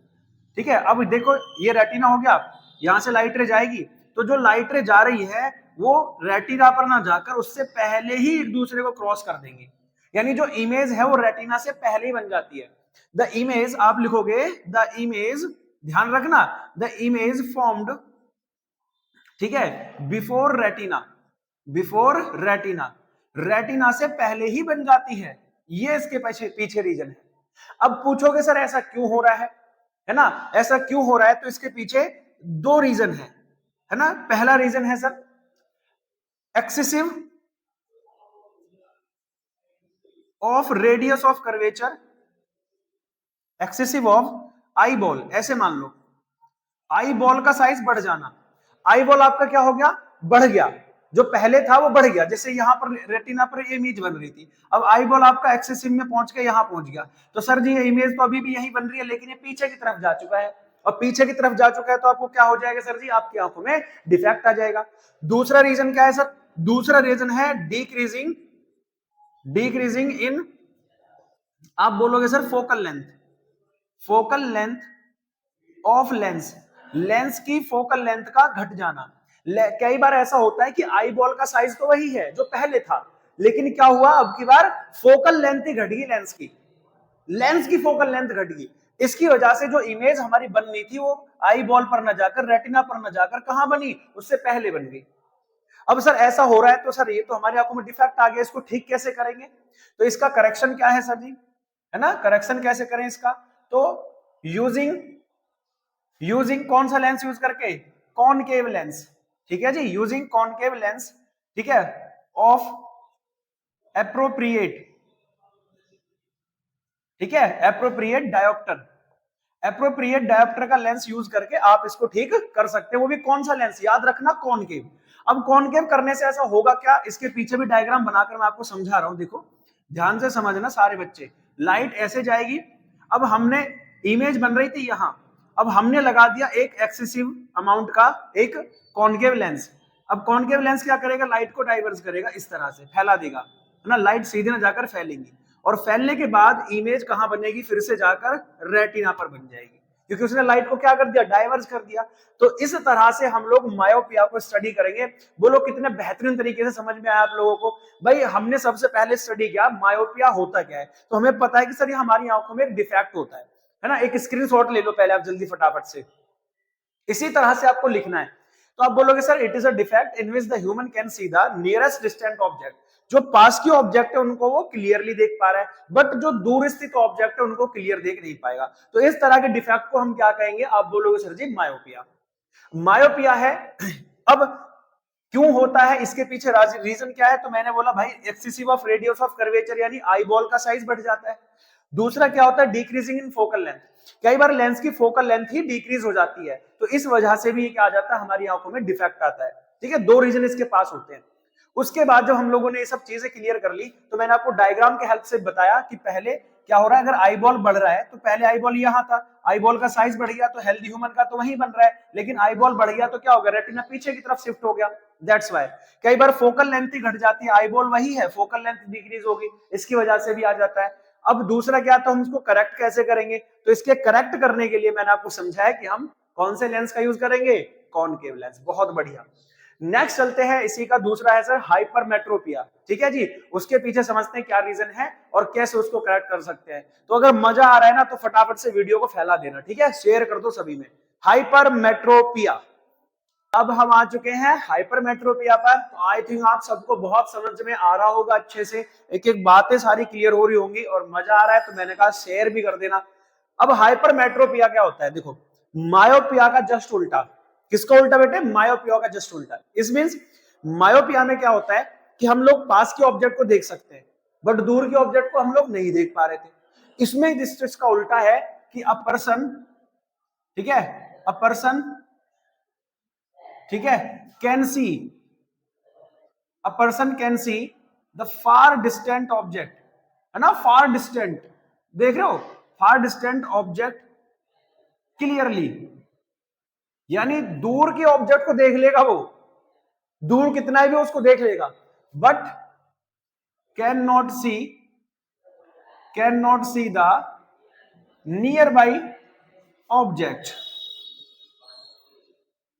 ठीक है। अब देखो ये रेटिना हो गया, यहां से लाइट रे जाएगी, तो जो लाइट रे जा रही है वो रेटिना पर ना जाकर उससे पहले ही एक दूसरे को क्रॉस कर देंगे, यानी जो इमेज है वो रेटिना से पहले ही बन जाती है। द इमेज आप लिखोगे, द इमेज, ध्यान रखना, द इमेज फॉर्म्ड, ठीक है, before retina, before retina, retina से पहले ही बन जाती है। ये इसके पीछे पीछे रीजन है। अब पूछोगे सर ऐसा क्यों हो रहा है ना, ऐसा क्यों हो रहा है, तो इसके पीछे दो रीजन है ना। पहला रीजन है sir excessive of radius of curvature, excessive of eye ball, ऐसे मान लो आई बॉल का साइज बढ़ जाना, आई बॉल आपका क्या हो गया, बढ़ गया, जो पहले था वो बढ़ गया, जैसे यहाँ पर रेटिना पर ये इमेज बन रही थी, अब आई बॉल आपका एक्सेसिव में पहुंच के यहाँ पहुंच गया, तो सर जी ये इमेज तो अभी भी यही बन रही है, लेकिन ये पीछे की तरफ जा चुका है, और पीछे की तरफ जा चुका है तो आपको क्या हो जाएगा सर जी, आपकी आंखों में डिफेक्ट आ जाएगा। दूसरा रीजन क्या है सर, दूसरा रीजन है डिक्रीजिंग, डिक्रीजिंग इन, आप बोलोगे sir focal length, focal length of lens, lens की फोकल लेंथ का घट जाना। कई बार ऐसा होता है कि आई बॉल का साइज तो वही है जो पहले था, लेकिन क्या हुआ अब की बार फोकल लेंथ ही घट गई, लेंस की, लेंस की फोकल लेंथ घट गई, इसकी वजह से जो इमेज हमारी बननी थी वो आई बॉल पर न जाकर रेटिना पर न जाकर कहां बनी, उससे पहले बन गई। अब सर ऐसा हो रहा है तो सर ये तो हमारी आंखों में डिफेक्ट आ गया, इसको ठीक कैसे करेंगे, तो इसका करेक्शन क्या है सर जी, है ना, करेक्शन कैसे करें इसका, तो यूजिंग कौन सा लेंस यूज करके, कॉनकेव लेंस, ठीक है जी, यूजिंग कॉनकेव लेंस, ठीक है, ऑफ एप्रोप्रिएट, ठीक है, एप्रोप्रिएट डायोप्टर, एप्रोप्रिएट डायोप्टर का लेंस यूज करके आप इसको ठीक कर सकते हैं, वो भी कौन सा लेंस, याद रखना कॉनकेव। अब कॉनकेव करने से ऐसा होगा क्या, इसके पीछे भी डायग्राम बनाकर मैं आपको समझा रहा हूं, देखो ध्यान से समझना सारे बच्चे, लाइट ऐसे जाएगी, अब हमने इमेज बन रही थी यहां, अब हमने लगा दिया एक एक्सेसिव अमाउंट का एक कॉनकेव लेंस, अब कॉनकेव लेंस क्या करेगा, लाइट को डाइवर्स करेगा, इस तरह से फैला देगा, है ना, लाइट सीधे ना जाकर फैलेंगी, और फैलने के बाद इमेज कहां बनेगी, फिर से जाकर रेटिना पर बन जाएगी, क्योंकि उसने लाइट को क्या कर दिया, डाइवर्स कर दिया। तो इस तरह से हम लोग मायोपिया को स्टडी करेंगे। बोलो कितने बेहतरीन तरीके से समझ में आया आप लोगों को। भाई हमने सबसे पहले स्टडी किया मायोपिया होता क्या है, तो हमें पता है कि सर ये हमारी आंखों में एक डिफेक्ट होता है ना। एक स्क्रीनशॉट ले लो पहले आप जल्दी फटाफट से, इसी तरह से आपको लिखना है। तो आप बोलोगे sir it is a defect in which the human can see the nearest distant object, जो पास की ऑब्जेक्ट है उनको वो क्लियरली देख पा रहा है, बट जो दूर स्थित ऑब्जेक्ट है उनको क्लियर देख नहीं पाएगा। तो इस तरह के डिफेक्ट को हम क्या कहेंगे, आप बोलोगे सर जी मायोपिया, मायोपिया है। अब क्यों होता है, इसके पीछे रीजन क्या है, तो मैंने बोला भाई excessive of radius of curvature, यानी आई बॉल का साइज बढ़ जाता है। दूसरा क्या होता है, डिक्रीजिंग इन फोकल लेंथ, कई बार लेंस की फोकल लेंथ ही डिक्रीज हो जाती है, तो इस वजह से भी क्या आ जाता है, हमारी आंखों में डिफेक्ट आता है। ठीक है, दो रीजन इसके पास होते हैं। उसके बाद जब हम लोगों ने ये सब चीजें क्लियर कर ली, तो मैंने आपको डायग्राम के हेल्प से बताया कि पहले क्या हो रहा है, अगर आई बॉल बढ़ रहा है तो पहले आई बॉल यहाँ था, आई बॉल का साइज बढ़ गया तो हेल्दी ह्यूमन का तो वहीं बन रहा है, लेकिन आई बॉल बढ़ गया तो क्या हो गया, रेटिना पीछे की तरफ शिफ्ट हो गया। दैट्स व्हाई कई बार फोकल लेंथ ही घट जाती है, आई बॉल वही है, फोकल लेंथ डिक्रीज होगी, इसकी वजह से भी आ जाता है। अब दूसरा क्या, तो हम इसको करेक्ट कैसे करेंगे, तो इसके करेक्ट करने के लिए मैंने आपको समझाया कि हम कौन से लेंस का यूज करेंगे, कॉनकेव लेंस। बहुत बढ़िया, नेक्स्ट चलते हैं, इसी का दूसरा है सर हाइपरमेट्रोपिया। ठीक है जी, उसके पीछे समझते हैं क्या रीजन है और कैसे उसको करेक्ट कर सकते हैं। तो अगर मजा आ रहा है ना तो फटाफट से वीडियो को फैला देना, ठीक है, शेयर कर दो सभी में। हाइपरमेट्रोपिया, अब हम आ चुके हैं हाइपरमेट्रोपिया पर। तो आई थिंक आप सबको बहुत समझ में आ रहा होगा अच्छे से, एक एक बातें सारी क्लियर हो रही होंगी और मजा आ रहा है, तो मैंने कहा शेयर भी कर देना। अब हाइपरमेट्रोपिया क्या होता है, देखो मायोपिया का जस्ट उल्टा, किसका उल्टा बेटे, मायोपिया का जस्ट उल्टा। इस मींस मायोपिया में क्या होता है कि हम लोग पास के ऑब्जेक्ट को देख सकते हैं बट दूर के ऑब्जेक्ट को हम लोग नहीं देख पा रहे थे। इसमें इसका उल्टा है कि अ पर्सन, ठीक है, अ पर्सन, ठीक है, can see, a person can see the far distant object, है ना, फार डिस्टेंट, देख रहे हो, फार डिस्टेंट ऑब्जेक्ट क्लियरली, यानी दूर के ऑब्जेक्ट को देख लेगा वो, दूर कितना भी उसको देख लेगा, but can not see the near by object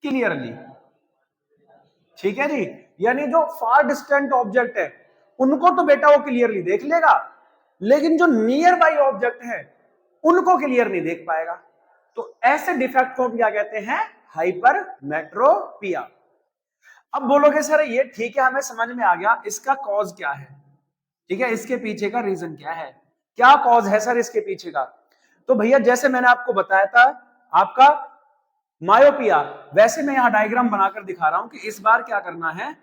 clearly. ठीक है जी, यानी जो फार डिस्टेंट ऑब्जेक्ट है उनको तो बेटा वो क्लियरली देख लेगा, लेकिन जो नियर बाई ऑब्जेक्ट है उनको क्लियर नहीं देख पाएगा। तो ऐसे डिफेक्ट को हम क्या कहते हैं, हाइपरमेट्रोपिया। अब बोलोगे सर ये ठीक है, हमें समझ में आ गया, इसका कॉज क्या है। ठीक है, इसके पीछे का रीजन क्या है, क्या कॉज है सर इसके पीछे का? तो भैया जैसे मैंने आपको बताया था आपका मायोपिया, वैसे मैं यहां डायग्राम बनाकर दिखा रहा हूं कि इस बार क्या करना है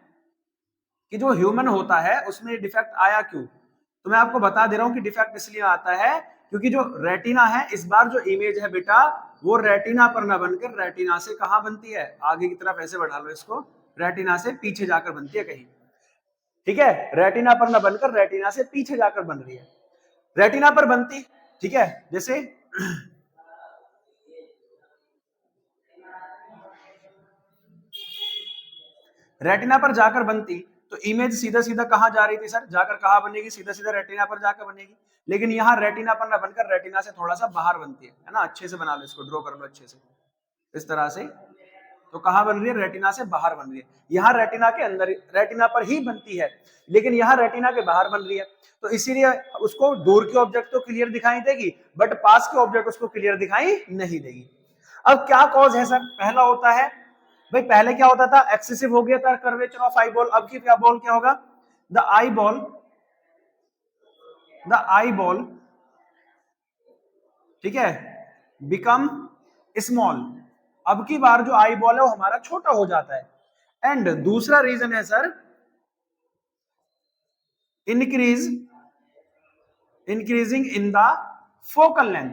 कि जो ह्यूमन होता है उसमें डिफेक्ट आया क्यों। तो मैं आपको बता दे रहा हूं कि डिफेक्ट इसलिए आता है क्योंकि जो रेटिना है, इस बार जो इमेज है बेटा वो रेटिना पर ना बनकर रेटिना से कहां बनती है, आगे की तरफ ऐसे बढ़ा लो इसको, रेटिना से पीछे जाकर बनती है कहीं। ठीक है, रेटिना पर ना बनकर रेटिना से पीछे जाकर बन रही है। रेटिना पर बनती, ठीक है, जैसे रेटिना पर जाकर बनती तो इमेज सीधा सीधा कहां जा रही थी सर, जाकर कहां बनेगी, सीधा सीधा रेटिना पर जाकर बनेगी। लेकिन यहाँ रेटिना पर ना बनकर रेटिना से थोड़ा सा बाहर बनती है ना, अच्छे से बना लो इसको, ड्रॉ कर लो अच्छे से इस तरह से। तो कहां बन रही है, रेटिना से बाहर बन रही है। यहाँ रेटिना के अंदर, रेटिना पर ही बनती है, लेकिन यहाँ रेटिना के बाहर बन रही है। तो इसीलिए उसको दूर के ऑब्जेक्ट तो क्लियर दिखाई देगी, बट पास के ऑब्जेक्ट उसको क्लियर दिखाई नहीं देगी। अब क्या कॉज है सर, पहला होता है भाई, पहले क्या होता था, एक्सेसिव हो गया था कर्वेचर ऑफ आई बॉल। अब की क्या बॉल क्या होगा, the eye ball, the eye ball, ठीक है, बिकम स्मॉल। अब की बार जो आई बॉल है वो हमारा छोटा हो जाता है। एंड दूसरा रीजन है sir increasing in the focal length.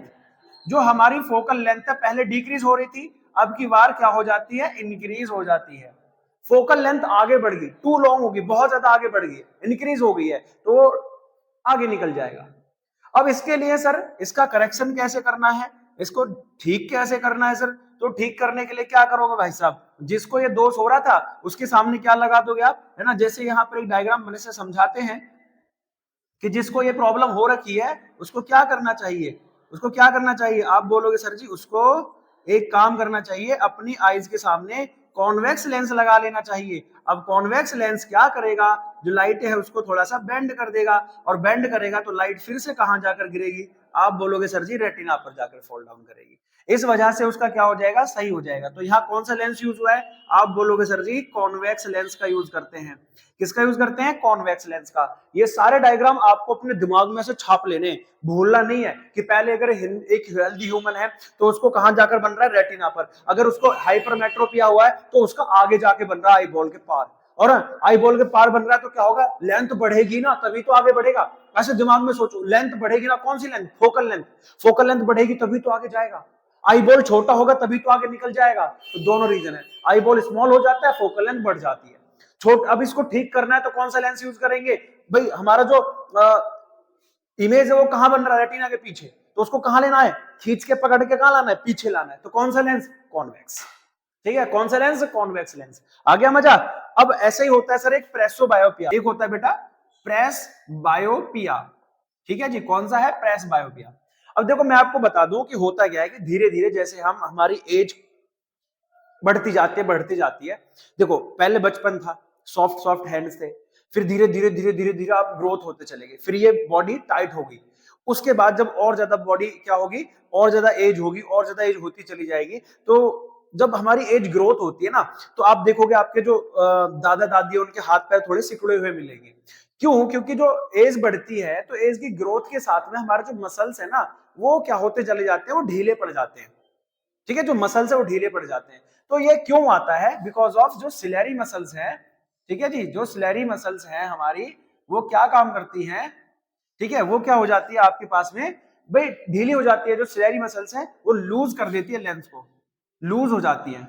जो हमारी फोकल लेंथ है पहले डिक्रीज हो रही थी, अब की बार क्या हो जाती है, इंक्रीज हो जाती है। फोकल लेंथ आगे बढ़ गई, टू लॉन्ग होगी, बहुत ज्यादा आगे बढ़ गई, इंक्रीज हो गई है तो आगे निकल जाएगा। अब इसके लिए सर इसका करेक्शन कैसे करना है, इसको ठीक कैसे करना है सर, तो ठीक करने के लिए क्या करोगे भाई साहब, जिसको ये दोष हो रहा था उसके सामने क्या लगा दोगे आप, है ना, जैसे यहाँ पर एक डायग्राम बने से समझाते हैं कि जिसको ये प्रॉब्लम हो रखी है उसको क्या करना चाहिए, उसको क्या करना चाहिए, आप बोलोगे सर जी उसको एक काम करना चाहिए, अपनी आईज के सामने कॉन्वेक्स लेंस लगा लेना चाहिए। अब कॉन्वेक्स लेंस क्या करेगा, जो लाइट है उसको थोड़ा सा बेंड कर देगा, और बेंड करेगा तो लाइट फिर से कहां जाकर गिरेगी, आप बोलोगे सर जी रेटिना पर जाकर फॉल डाउन करेगी। इस वजह से उसका क्या हो जाएगा, सही हो जाएगा। तो यहाँ कौन सा लेंस यूज हुआ है, आप बोलोगे सर जी कॉन्वेक्स लेंस का यूज करते हैं। किसका यूज करते हैं, कॉन्वेक्स लेंस का। ये सारे डायग्राम आपको अपने दिमाग में से छाप लेने, भूलना नहीं है कि पहले अगर एक हेल्दी ह्यूमन है तो उसको कहां जाकर बन रहा है, रेटिना पर। अगर उसको हाइपरमेट्रोपिया हुआ है तो उसका आगे जाके बन रहा है आई बॉल के पार, और आई बॉल के पार बन रहा है तो क्या होगा, लेंथ बढ़ेगी ना तभी तो आगे बढ़ेगा। ऐसे दिमाग में सोचो, लेंथ बढ़ेगी ना, कौन सी length, focal length, focal length बढ़ेगी तभी तो आगे जाएगा। आई बॉल छोटा होगा तभी तो आगे निकल जाएगा। तो दोनों रीजन है, आई बॉल स्मॉल हो जाता है, फोकल लेंथ बढ़ जाती है। छोट अब इसको ठीक करना है तो कौन सा लेंस यूज करेंगे भाई, हमारा जो इमेज है वो कहां बन रहा है, रेटिना के पीछे, तो उसको कहां लेना है, खींच के पकड़ के कहां लाना है, पीछे लाना है। तो कौन सा लेंस, कॉन्वेक्स, ठीक है, कौन सा लेंस, कॉन्वेक्स लेंस। आ गया मजा। अब ऐसे ही होता है सर एक प्रेसो बायोपिया, एक होता है बेटा प्रेस बायोपिया, ठीक है जी, कौन सा है, प्रेस बायोपिया। अब देखो मैं आपको बता दूं कि होता क्या है कि धीरे धीरे जैसे हम हमारी एज बढ़ती जाती है, देखो पहले बचपन था, सॉफ्ट सॉफ्ट हैंड्स थे, फिर धीरे धीरे धीरे धीरे धीरे आप ग्रोथ होते चले गए, फिर ये बॉडी टाइट हो गई। उसके बाद जब और ज्यादा बॉडी क्या होगी, और ज्यादा एज होगी, और ज्यादा एज होती चली जाएगी, तो जब हमारी एज ग्रोथ होती है ना, तो आप देखोगे आपके जो दादा दादी है उनके हाथ पैर थोड़े सिकुड़े हुए मिलेंगे। क्यों, क्योंकि जो एज बढ़ती है तो एज की ग्रोथ के साथ में हमारे जो मसल्स है ना वो क्या होते चले जाते हैं, वो ढीले पड़ जाते हैं। ठीक है, जो मसल्स है वो ढीले पड़ जाते हैं। तो ये क्यों आता है, बिकॉज ऑफ जो सिलेरी मसल्स है, ठीक है जी, जो सिलेरी मसल्स है हमारी, वो क्या काम करती हैं, ठीक है, वो क्या हो जाती है आपके पास में भाई, ढीली हो जाती है। जो सिलेरी मसल्स है वो लूज कर देती है लेंथ को, लूज हो जाती है,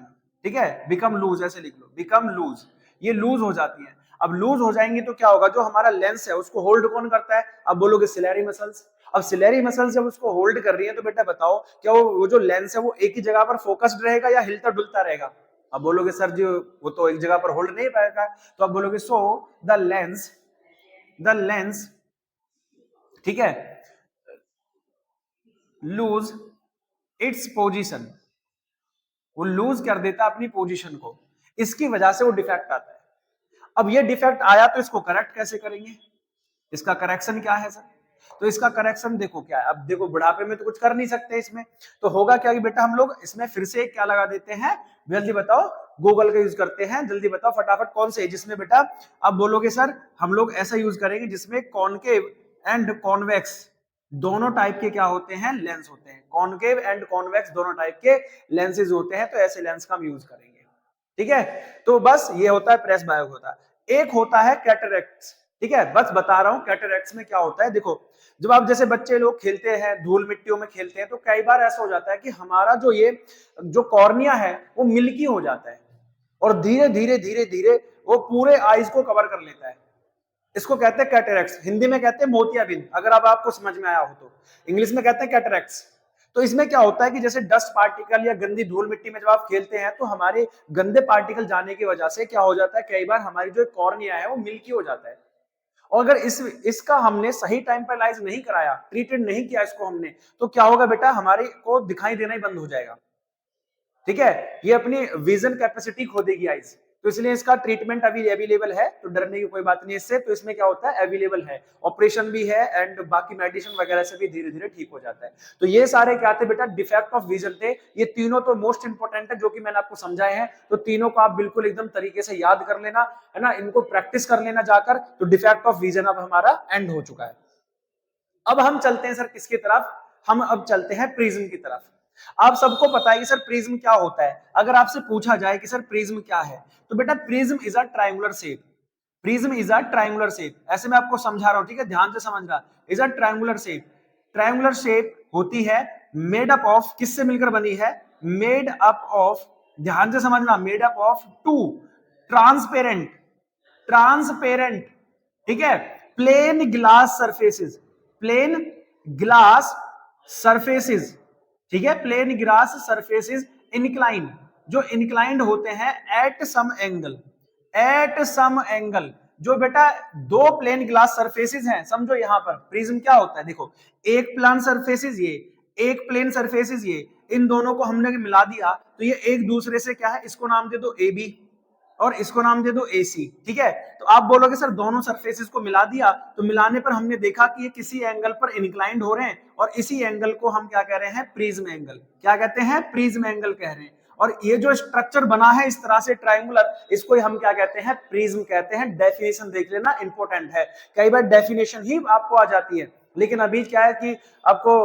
ठीक है, बिकम लूज, ऐसे लिख लो, बिकम लूज, ये लूज हो जाती है। अब लूज हो जाएंगी तो क्या होगा, जो हमारा लेंस है उसको होल्ड कौन करता है, अब बोलोगे सिलेरी मसल्स। अब सिलेरी मसल्स जब उसको होल्ड कर रही है तो बेटा बताओ क्या वो जो लेंस है वो एक ही जगह पर फोकस्ड रहेगा या हिलता डुलता रहेगा। अब बोलोगे सर जी वो तो एक जगह पर होल्ड नहीं पाएगा, तो अब बोलोगे सो द लेंस, ठीक है, लूज इट्स पोजीशन, वो लूज कर देता अपनी पोजीशन को, इसकी वजह से वो डिफेक्ट आता है। अब ये डिफेक्ट आया तो इसको करेक्ट कैसे करेंगे, इसका करेक्शन क्या है सर, तो इसका करेक्शन देखो क्या है। अब देखो बुढ़ापे में तो कुछ कर नहीं सकते इसमें, तो होगा क्या कि बेटा हम लोग इसमें फिर से क्या लगा देते हैं, जल्दी बताओ, गूगल का यूज करते हैं, जल्दी बताओ फटाफट कौन से, जिसमें बेटा आप बोलोगे सर हम लोग ऐसा यूज करेंगे जिसमें कॉनकेव एंड कॉन्वेक्स दोनों टाइप के क्या होते हैं, लेंस होते हैं, कॉनकेव एंड कॉन्वेक्स दोनों टाइप के लेंसेज होते हैं, तो ऐसे लेंस का हम यूज करेंगे। ठीक है, तो बस ये होता है प्रेस बायो होता है। एक होता है कैटरेक्ट्स, ठीक है, बस बता रहा हूं कैटरेक्ट्स में क्या होता है। देखो जब आप जैसे बच्चे लोग खेलते हैं, धूल मिट्टियों में खेलते हैं, तो कई बार ऐसा हो जाता है कि हमारा जो ये जो कॉर्निया है वो मिल्की हो जाता है और धीरे धीरे धीरे धीरे वो पूरे आईज को कवर कर लेता है। इसको कहते हैं कैटरेक्ट्स, हिंदी में कहते हैं मोतियाबिंद, अगर अब आपको समझ में आया हो तो। इंग्लिश में कहते हैं कैटरेक्ट्स। तो इसमें क्या होता है कि जैसे डस्ट पार्टिकल या गंदी धूल मिट्टी में जब आप खेलते हैं तो हमारे गंदे पार्टिकल जाने की वजह से क्या हो जाता है, कई बार हमारी जो कॉर्निया है वो मिल्की हो जाता है। और अगर इसका हमने सही टाइम पर इलाज नहीं कराया, ट्रीटेड नहीं किया इसको हमने, तो क्या होगा बेटा, हमारे को दिखाई देना ही बंद हो जाएगा। ठीक है, ये अपनी विजन कैपेसिटी खो देगी आइज, तो इसलिए इसका ट्रीटमेंट अभी अवेलेबल है, तो डरने की कोई बात नहीं इससे। तो इसमें क्या होता है, अवेलेबल है, ऑपरेशन भी है एंड बाकी मेडिसिन वगैरह से भी धीरे धीरे ठीक हो जाता है। तो ये सारे क्या थे बेटा, डिफेक्ट ऑफ विजन थे। ये तीनों तो मोस्ट इंपोर्टेंट है जो कि मैंने आपको समझाए हैं, तो तीनों को आप बिल्कुल एकदम तरीके से याद कर लेना, है ना, इनको प्रैक्टिस कर लेना जाकर। तो डिफेक्ट ऑफ विजन अब हमारा एंड हो चुका है। अब हम चलते हैं सर किसकी तरफ, हम अब चलते हैं प्रिज्म की तरफ। आप सबको पता है कि सर प्रिज्म क्या होता है। अगर आपसे पूछा जाए कि सर प्रिज्म क्या है, तो बेटा prism is a triangular shape, prism is a triangular shape. ऐसे मैं आपको समझा रहा हूं, ठीक है, ध्यान से समझना। Is a triangular shape, triangular shape होती है, मेड अप ऑफ, किससे मिलकर बनी है, मेड अप ऑफ, ध्यान से समझना, made up of two transparent, transparent, ठीक है, plane glass surfaces, plane glass surfaces, ठीक है, प्लेन ग्लास सरफेसेस इंक्लाइन, जो इंक्लाइंड होते हैं at some angle, at some angle. जो बेटा दो प्लेन ग्लास सरफेसेस हैं, समझो यहां पर प्रिज्म क्या होता है, देखो एक प्लान सरफेसेस ये, एक प्लेन सरफेसेस ये, इन दोनों को हमने मिला दिया तो ये एक दूसरे से क्या है, इसको नाम दे दो ए बी और इसको नाम दे दो AC, ठीक है। तो आप बोलोगे सर दोनों सरफेसेस को मिला दिया, तो मिलाने पर हमने देखा कि ये किसी एंगल पर इंक्लाइंड हो रहे हैं और इसी एंगल को हम क्या कह रहे हैं, प्रिज्म एंगल। क्या कहते हैं, प्रिज्म एंगल कह रहे हैं। और ये जो स्ट्रक्चर बना है इस तरह से ट्रायंगुलर, इसको हम क्या कहते हैं, प्रिज्म कहते हैं। डेफिनेशन देख लेना, इंपॉर्टेंट है, कई बार डेफिनेशन ही आपको आ जाती है, लेकिन अभी क्या है कि आपको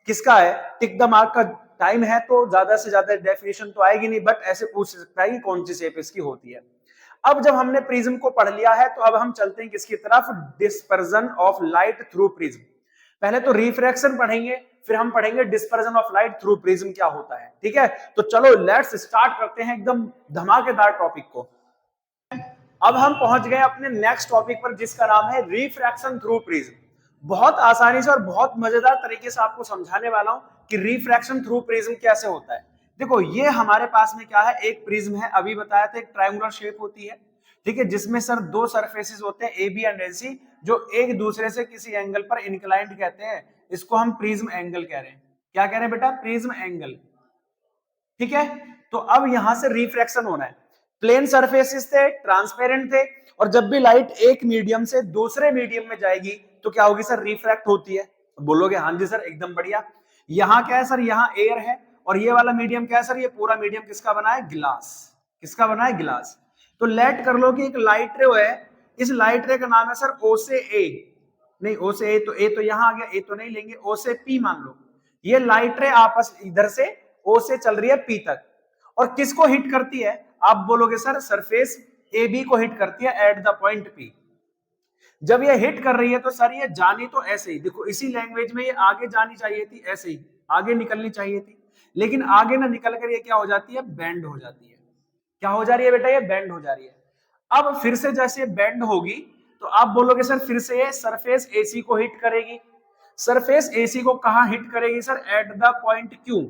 किसका है, टिक द मार्क का टाइम है, तो ज्यादा से ज्यादा डेफिनेशन तो आएगी नहीं, बट ऐसे पूछ सकता है कि कौन सी शेप इसकी होती है। अब जब हमने प्रिज्म को पढ़ लिया है, तो अब हम चलते हैं किसकी तरफ, dispersion of light through prism. पहले तो रिफ्रैक्शन पढ़ेंगे, फिर हम पढ़ेंगे dispersion of light through prism क्या होता है, ठीक है। तो चलो लेट्स स्टार्ट करते हैं एकदम धमाकेदार टॉपिक को। अब हम पहुंच गए अपने नेक्स्ट टॉपिक पर, जिसका नाम है रिफ्रैक्शन थ्रू प्रिज्म। बहुत आसानी से और बहुत मजेदार तरीके से आपको समझाने वाला हूं कि रिफ्रैक्शन थ्रू प्रिज्म कैसे होता है। देखो ये हमारे पास में क्या है, एक प्रिज्म है, अभी बताया था, एक ट्रायंगुलर शेप होती है, ठीक है, जिसमें सर दो सरफेसेस होते हैं AB एंड AC, जो एक दूसरे से किसी एंगल पर इंक्लाइंड कहते हैं, इसको हम प्रिज्म एंगल कह रहे हैं। क्या कह रहे हैं बेटा, प्रिज्म एंगल, ठीक है। तो अब यहां से रिफ्रैक्शन होना है, प्लेन सरफेसेस थे, ट्रांसपेरेंट थे, और जब भी लाइट एक मीडियम से दूसरे मीडियम में जाएगी तो क्या होगी सर, रिफ्रैक्ट होती है। तो बोलोगे हाँ जी सर एकदम बढ़िया। यहां क्या है सर, यहां एयर है, और ये वाला मीडियम क्या है सर, ये पूरा मीडियम किसका बना है, ग्लास, किसका बना है, ग्लास। तो लेट कर लो कि एक लाइट रे है, इस लाइट रे का नाम है सर O से A, नहीं O से A, तो A तो यहां आ गया, A तो नहीं लेंगे, O से P मान लो। ये लाइट रे आपस इधर से O से चल रही है P तक, और किसको हिट करती है, आप बोलोगे सर सरफेस AB को हिट करती है एट द पॉइंट P। जब ये हिट कर रही है तो सर ये जानी तो ऐसे ही, देखो इसी लैंग्वेज में ये आगे जानी चाहिए थी, ऐसे ही आगे निकलनी चाहिए थी, लेकिन आगे ना निकल कर ये क्या हो जाती है, बेंड हो जाती है। क्या हो जा रही है बेटा, ये बेंड हो जा रही है। अब फिर से जैसे बेंड होगी तो आप बोलोगे सर फिर से ये सरफेस AC को हिट करेगी। सरफेस AC को कहां हिट करेगी sir, at the point Q।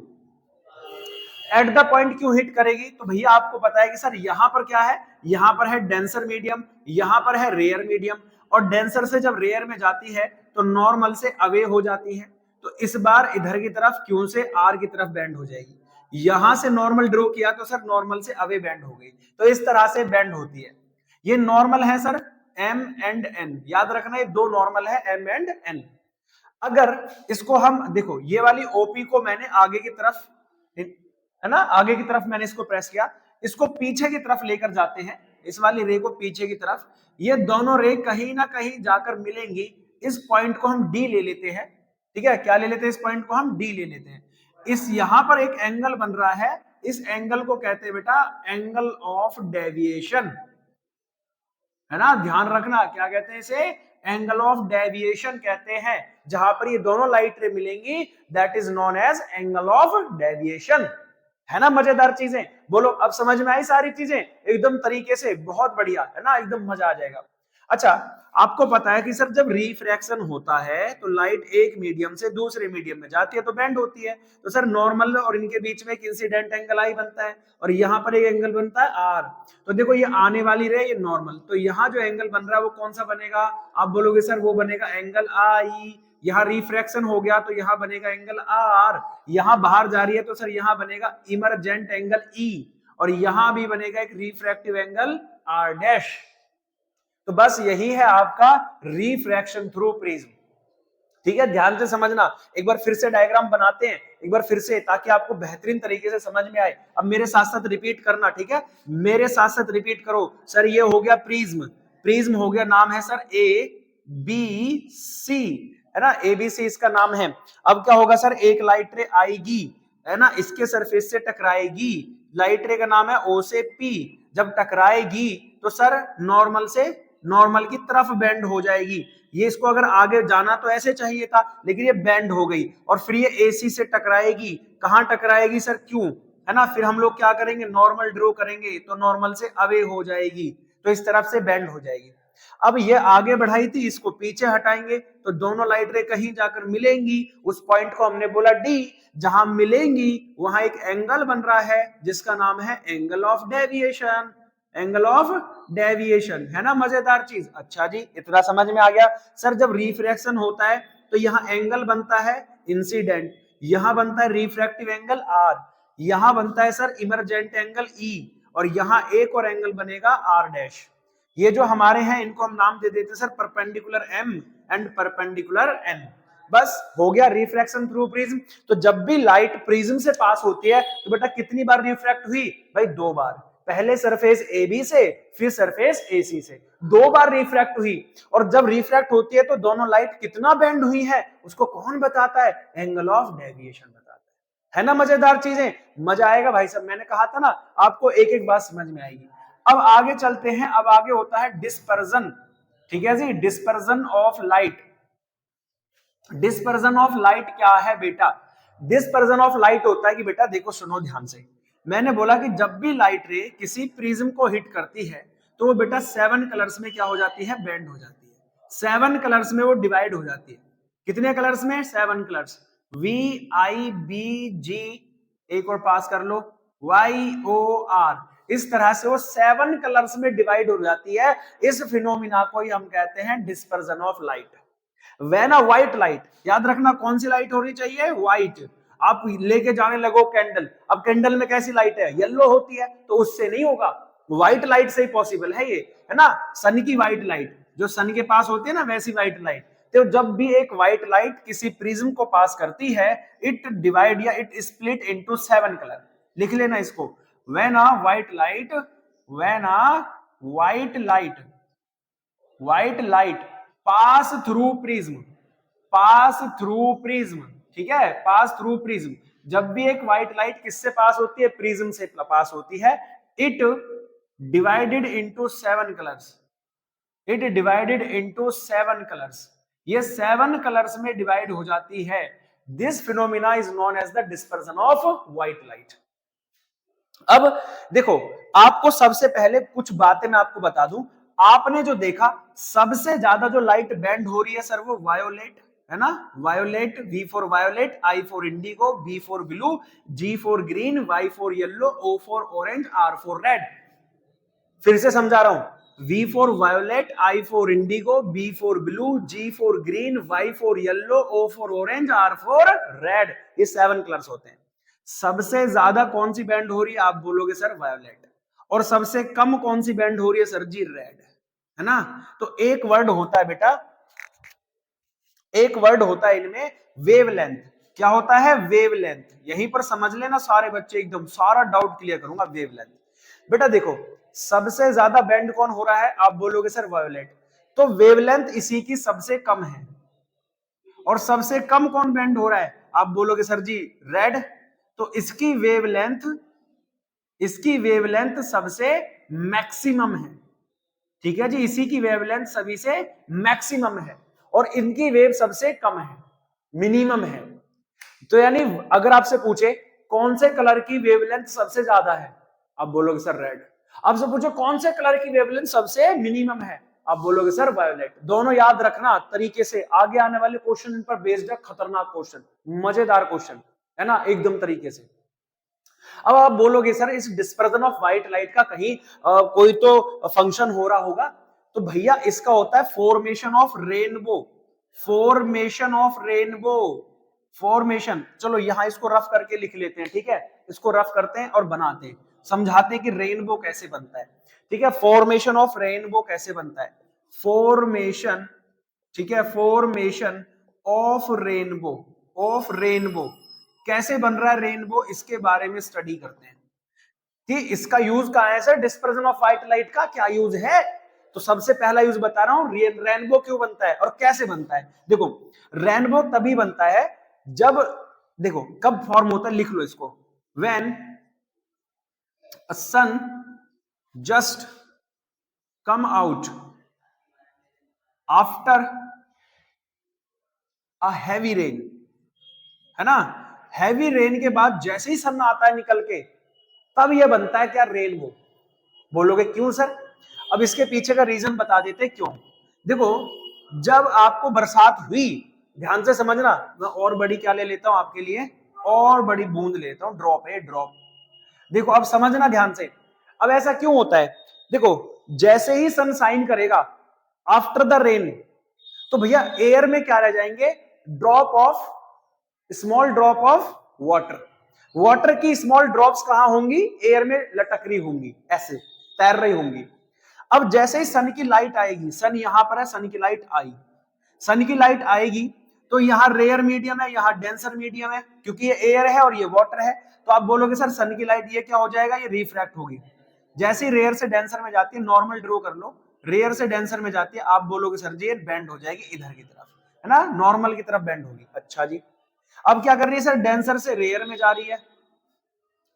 At the point क्यों हिट करेगी, तो भैया आपको पता है कि सर यहां पर क्या है, यहां पर है डेंसर मीडियम, यहां पर है रेयर मीडियम, और डेंसर से जब रेयर में जाती है तो नॉर्मल से अवे हो जाती है, तो इस बार इधर की तरफ क्यों से R की तरफ बेंड हो जाएगी। यहां से नॉर्मल ड्रॉ किया तो सर नॉर्मल से अवे बेंड हो गई, तो इस तरह से बेंड होती है। ये नॉर्मल है सर M एंड N, याद रखना ये दो नॉर्मल है M एंड N। अगर इसको हम देखो, ये वाली OP को मैंने आगे की तरफ, है ना, आगे की तरफ मैंने इसको प्रेस किया, इसको पीछे की तरफ लेकर जाते हैं, इस वाली रे को पीछे की तरफ, ये दोनों रे कहीं ना कहीं जाकर मिलेंगी, इस पॉइंट को हम डी ले लेते हैं, ठीक है, क्या ले लेते हैं, इस पॉइंट को हम डी ले लेते हैं। इस यहां पर एक एंगल बन रहा है, इस एंगल को कहते हैं बेटा एंगल ऑफ डेविएशन, है ना, ध्यान रखना, क्या कहते हैं इसे, एंगल ऑफ डेविएशन कहते हैं। जहां पर ये दोनों लाइट रे मिलेंगी that is known as angle of deviation, है ना, मजेदार चीजें। बोलो अब समझ में आई सारी चीजें एकदम तरीके से, बहुत बढ़िया, है ना, एकदम मजा आ जाएगा। अच्छा, आपको पता है कि सर जब रिफ्रैक्शन होता है तो लाइट एक मीडियम से दूसरे मीडियम में जाती है तो बेंड होती है, तो सर नॉर्मल और इनके बीच में एक इंसिडेंट एंगल आई बनता है और यहाँ पर एक एंगल बनता है आर। तो देखो ये आने वाली रे ये नॉर्मल, तो यहाँ जो एंगल बन रहा है वो कौन सा बनेगा, आप बोलोगे सर वो बनेगा एंगल आई, यहाँ रिफ्रैक्शन हो गया तो यहाँ बनेगा एंगल आर, यहाँ बाहर जा रही है तो सर यहाँ बनेगा इमरजेंट एंगल ई, और यहाँ भी बनेगा एक रिफ्रैक्टिव एंगल आर डैश। तो बस यही है आपका रिफ्रैक्शन थ्रू प्रिज्म, ठीक है, ध्यान से समझना। एक बार फिर से डायग्राम बनाते हैं, एक बार फिर से, ताकि आपको बेहतरीन तरीके से समझ में आए। अब मेरे साथ साथ रिपीट करना, ठीक है, मेरे साथ साथ रिपीट करो। सर ये हो गया प्रिज्म, प्रिज्म हो गया, नाम है सर ए बी सी, है ना, एबीसी इसका नाम है। अब क्या होगा सर, एक लाइट रे आएगी, है ना, इसके सरफेस से टकराएगी, लाइट रे का नाम है ओ से पी, जब टकराएगी तो सर नॉर्मल से नॉर्मल की तरफ बेंड हो जाएगी। ये इसको अगर आगे जाना तो ऐसे चाहिए था, लेकिन ये बेंड हो गई, और फिर ये एसी से टकराएगी, कहां टकराएगी सर, क्यों, है ना, फिर हम लोग क्या करेंगे, नॉर्मल ड्रॉ करेंगे तो नॉर्मल से अवे हो जाएगी, तो इस तरफ से बेंड हो जाएगी। अब ये आगे बढ़ाई थी, इसको पीछे हटाएंगे तो दोनों लाइट रे कहीं जाकर मिलेंगी, उस पॉइंट को हमने बोला डी, जहां मिलेंगी वहां एक एंगल बन रहा है जिसका नाम है angle of deviation, angle of deviation, है ना, मजेदार चीज। अच्छा जी, इतना समझ में आ गया। सर जब रिफ्रैक्शन होता है तो यहाँ एंगल बनता है इंसिडेंट, यहाँ बनता है रिफ्रैक्टिव एंगल आर, यहाँ बनता है सर इमरजेंट एंगल ई, और यहाँ एक और एंगल बनेगा आर डैश। ये जो हमारे हैं इनको हम नाम दे देते sir perpendicular M and perpendicular N. बस हो गया रिफ्रैक्शन थ्रू प्रिज्म। तो जब भी लाइट प्रिज्म से पास होती है तो बेटा कितनी बार रिफ्रैक्ट हुई, भाई दो बार, पहले सरफेस ए बी से फिर सरफेस ए सी से, दो बार रिफ्रैक्ट हुई। और जब रिफ्रैक्ट होती है तो दोनों लाइट कितना बेंड हुई है उसको कौन बताता है, एंगल ऑफ डेविएशन बताता है ना, मजेदार चीजें, मजा आएगा भाई साहब, मैंने कहा था ना आपको एक एक बात समझ में आएगी। अब आगे चलते हैं, अब आगे होता है डिस्पर्जन, ठीक है जी, dispersion of light. Dispersion of light क्या है बेटा, डिस्पर्जन ऑफ लाइट होता है कि बेटा देखो सुनो ध्यान से, मैंने बोला कि जब भी लाइट रे किसी प्रिज्म को हिट करती है तो वो बेटा 7 कलर्स में क्या हो जाती है, बेंड हो जाती है, 7 कलर्स में वो डिवाइड हो जाती है। कितने कलर्स में, 7 कलर्स, वी आई बी जी, एक और पास कर लो, वाई ओ आर, इस तरह से वो 7 कलर्स में डिवाइड हो जाती है। इस फिनोमिना को ही हम कहते हैं dispersion of light. When a white light, याद रखना कौन सी लाइट होनी चाहिए, व्हाइट। आप लेके जाने लगो कैंडल, अब कैंडल में कैसी लाइट है, येलो होती है, तो उससे नहीं होगा, व्हाइट लाइट से ही पॉसिबल है ये, है ना, सन की व्हाइट लाइट, जो सन के पास होती है ना वैसी व्हाइट लाइट। तो जब भी एक व्हाइट लाइट किसी प्रिज्म को पास करती है, इट डिवाइड या इट स्प्लिट इनटू 7 कलर, लिख लेना इसको, when a white light, when a white light pass through prism, pass through prism, ठीक है, पास थ्रू प्रिज्म, जब भी एक व्हाइट लाइट किससे पास होती है, प्रिज्म से पास होती है, it divided into 7 colours, it divided into 7 colours, ये 7 कलर्स में डिवाइड हो जाती है। This phenomena is known as the dispersion of white light. अब देखो, आपको सबसे पहले कुछ बातें मैं आपको बता दूं, आपने जो देखा सबसे ज्यादा जो लाइट बेंड हो रही है सर वो वायोलेट, है ना, violet, V for violet, I for indigo, B for blue, G for green, Y for yellow, O for orange, R for red. फिर से समझा रहा हूं, V for violet, I for indigo, B for blue, G for green, Y for yellow, O for orange, R for red, ये 7 colours होते हैं। सबसे ज्यादा कौन सी बैंड हो रही है, आप बोलोगे सर वायोलेट, और सबसे कम कौन सी बैंड हो रही है सर जी, रेड, है ना। तो एक वर्ड होता है बेटा, एक वर्ड होता है इनमें वेवलेंथ, क्या होता है, वेवलेंथ, यहीं पर समझ लेना सारे बच्चे, एकदम सारा डाउट क्लियर करूंगा, वेवलेंथ। बेटा देखो, सबसे ज्यादा बेंड कौन हो रहा है? आप बोलोगे सर वायोलेट। तो वेवलेंथ इसी की सबसे कम है। और सबसे कम कौन बेंड हो रहा है? आप बोलोगे सर जी रेड। तो इसकी वेवलेंथ सबसे मैक्सिमम है। ठीक है जी, इसी की वेवलेंथ सभी से मैक्सिमम है और इनकी वेव सबसे कम है, मिनिमम है। तो यानी अगर आपसे पूछे कौन से कलर की वेवलेंथ सबसे ज्यादा है, आप बोलोगे सर रेड। आपसे पूछो कौन से कलर की वेवलेंथ सबसे मिनिमम है, आप बोलोगे सर वायोलेट। दोनों याद रखना तरीके से, आगे आने वाले क्वेश्चन इन पर बेस्ड है, खतरनाक क्वेश्चन, मजेदार क्वेश्चन है ना, एकदम तरीके से। अब आप बोलोगे सर इस डिस्पर्जन ऑफ व्हाइट लाइट का कहीं कोई तो फंक्शन हो रहा होगा। तो भैया इसका होता है formation of rainbow. Formation of rainbow, formation. चलो यहां इसको रफ करके लिख लेते हैं, ठीक है, इसको रफ करते हैं और बनाते हैं, समझाते हैं कि रेनबो कैसे बनता है। ठीक है, फॉर्मेशन ऑफ रेनबो कैसे बनता है? फॉर्मेशन, ठीक है, formation of rainbow, of rainbow कैसे बन रहा है रेनबो, इसके बारे में स्टडी करते हैं कि इसका यूज कहां है sir, dispersion of white light का क्या यूज है। तो सबसे पहला यूज बता रहा हूं, रेनबो क्यों बनता है और कैसे बनता है। देखो रेनबो तभी बनता है जब, देखो कब फॉर्म होता है, लिख लो इसको, when a sun just come out after a heavy rain, है ना, हैवी रेन के बाद जैसे ही सन आता है निकल के, तब यह बनता है क्या, रेनबो। बोलोगे क्यों सर? अब इसके पीछे का रीजन बता देते क्यों। देखो जब आपको बरसात हुई, ध्यान से समझना, मैं और बड़ी क्या ले लेता हूं आपके लिए, और बड़ी बूंद लेता हूं, ड्रॉप है ड्रॉप। देखो अब समझना ध्यान से, अब ऐसा क्यों होता है। देखो जैसे ही सन साइन करेगा आफ्टर द रेन, तो भैया एयर में क्या रह जाएंगे, drop of, small drop of water. Water की स्मॉल ड्रॉप्स कहां होंगी, एयर में लटक रही होंगी, ऐसे तैर रही होंगी। अब जैसे ही सन की लाइट आएगी, सन यहां पर है, सन की लाइट आई, सन की लाइट आएगी, तो यहाँ रेयर मीडियम है, यहाँ डेंसर मीडियम है, क्योंकि ये एयर है और ये वाटर है। तो आप बोलोगे सर सन की लाइट ये क्या हो जाएगा, ये रिफ्रैक्ट होगी। जैसे ही रेयर से डेंसर में जाती है, नॉर्मल ड्रॉ कर लो, रेयर से डेंसर में जाती है, आप बोलोगे सर जी ये बेंड हो जाएगी इधर की तरफ, है ना, नॉर्मल की तरफ बेंड होगी। अच्छा जी, अब क्या कर रही है सर, डेंसर से रेयर में जा रही है,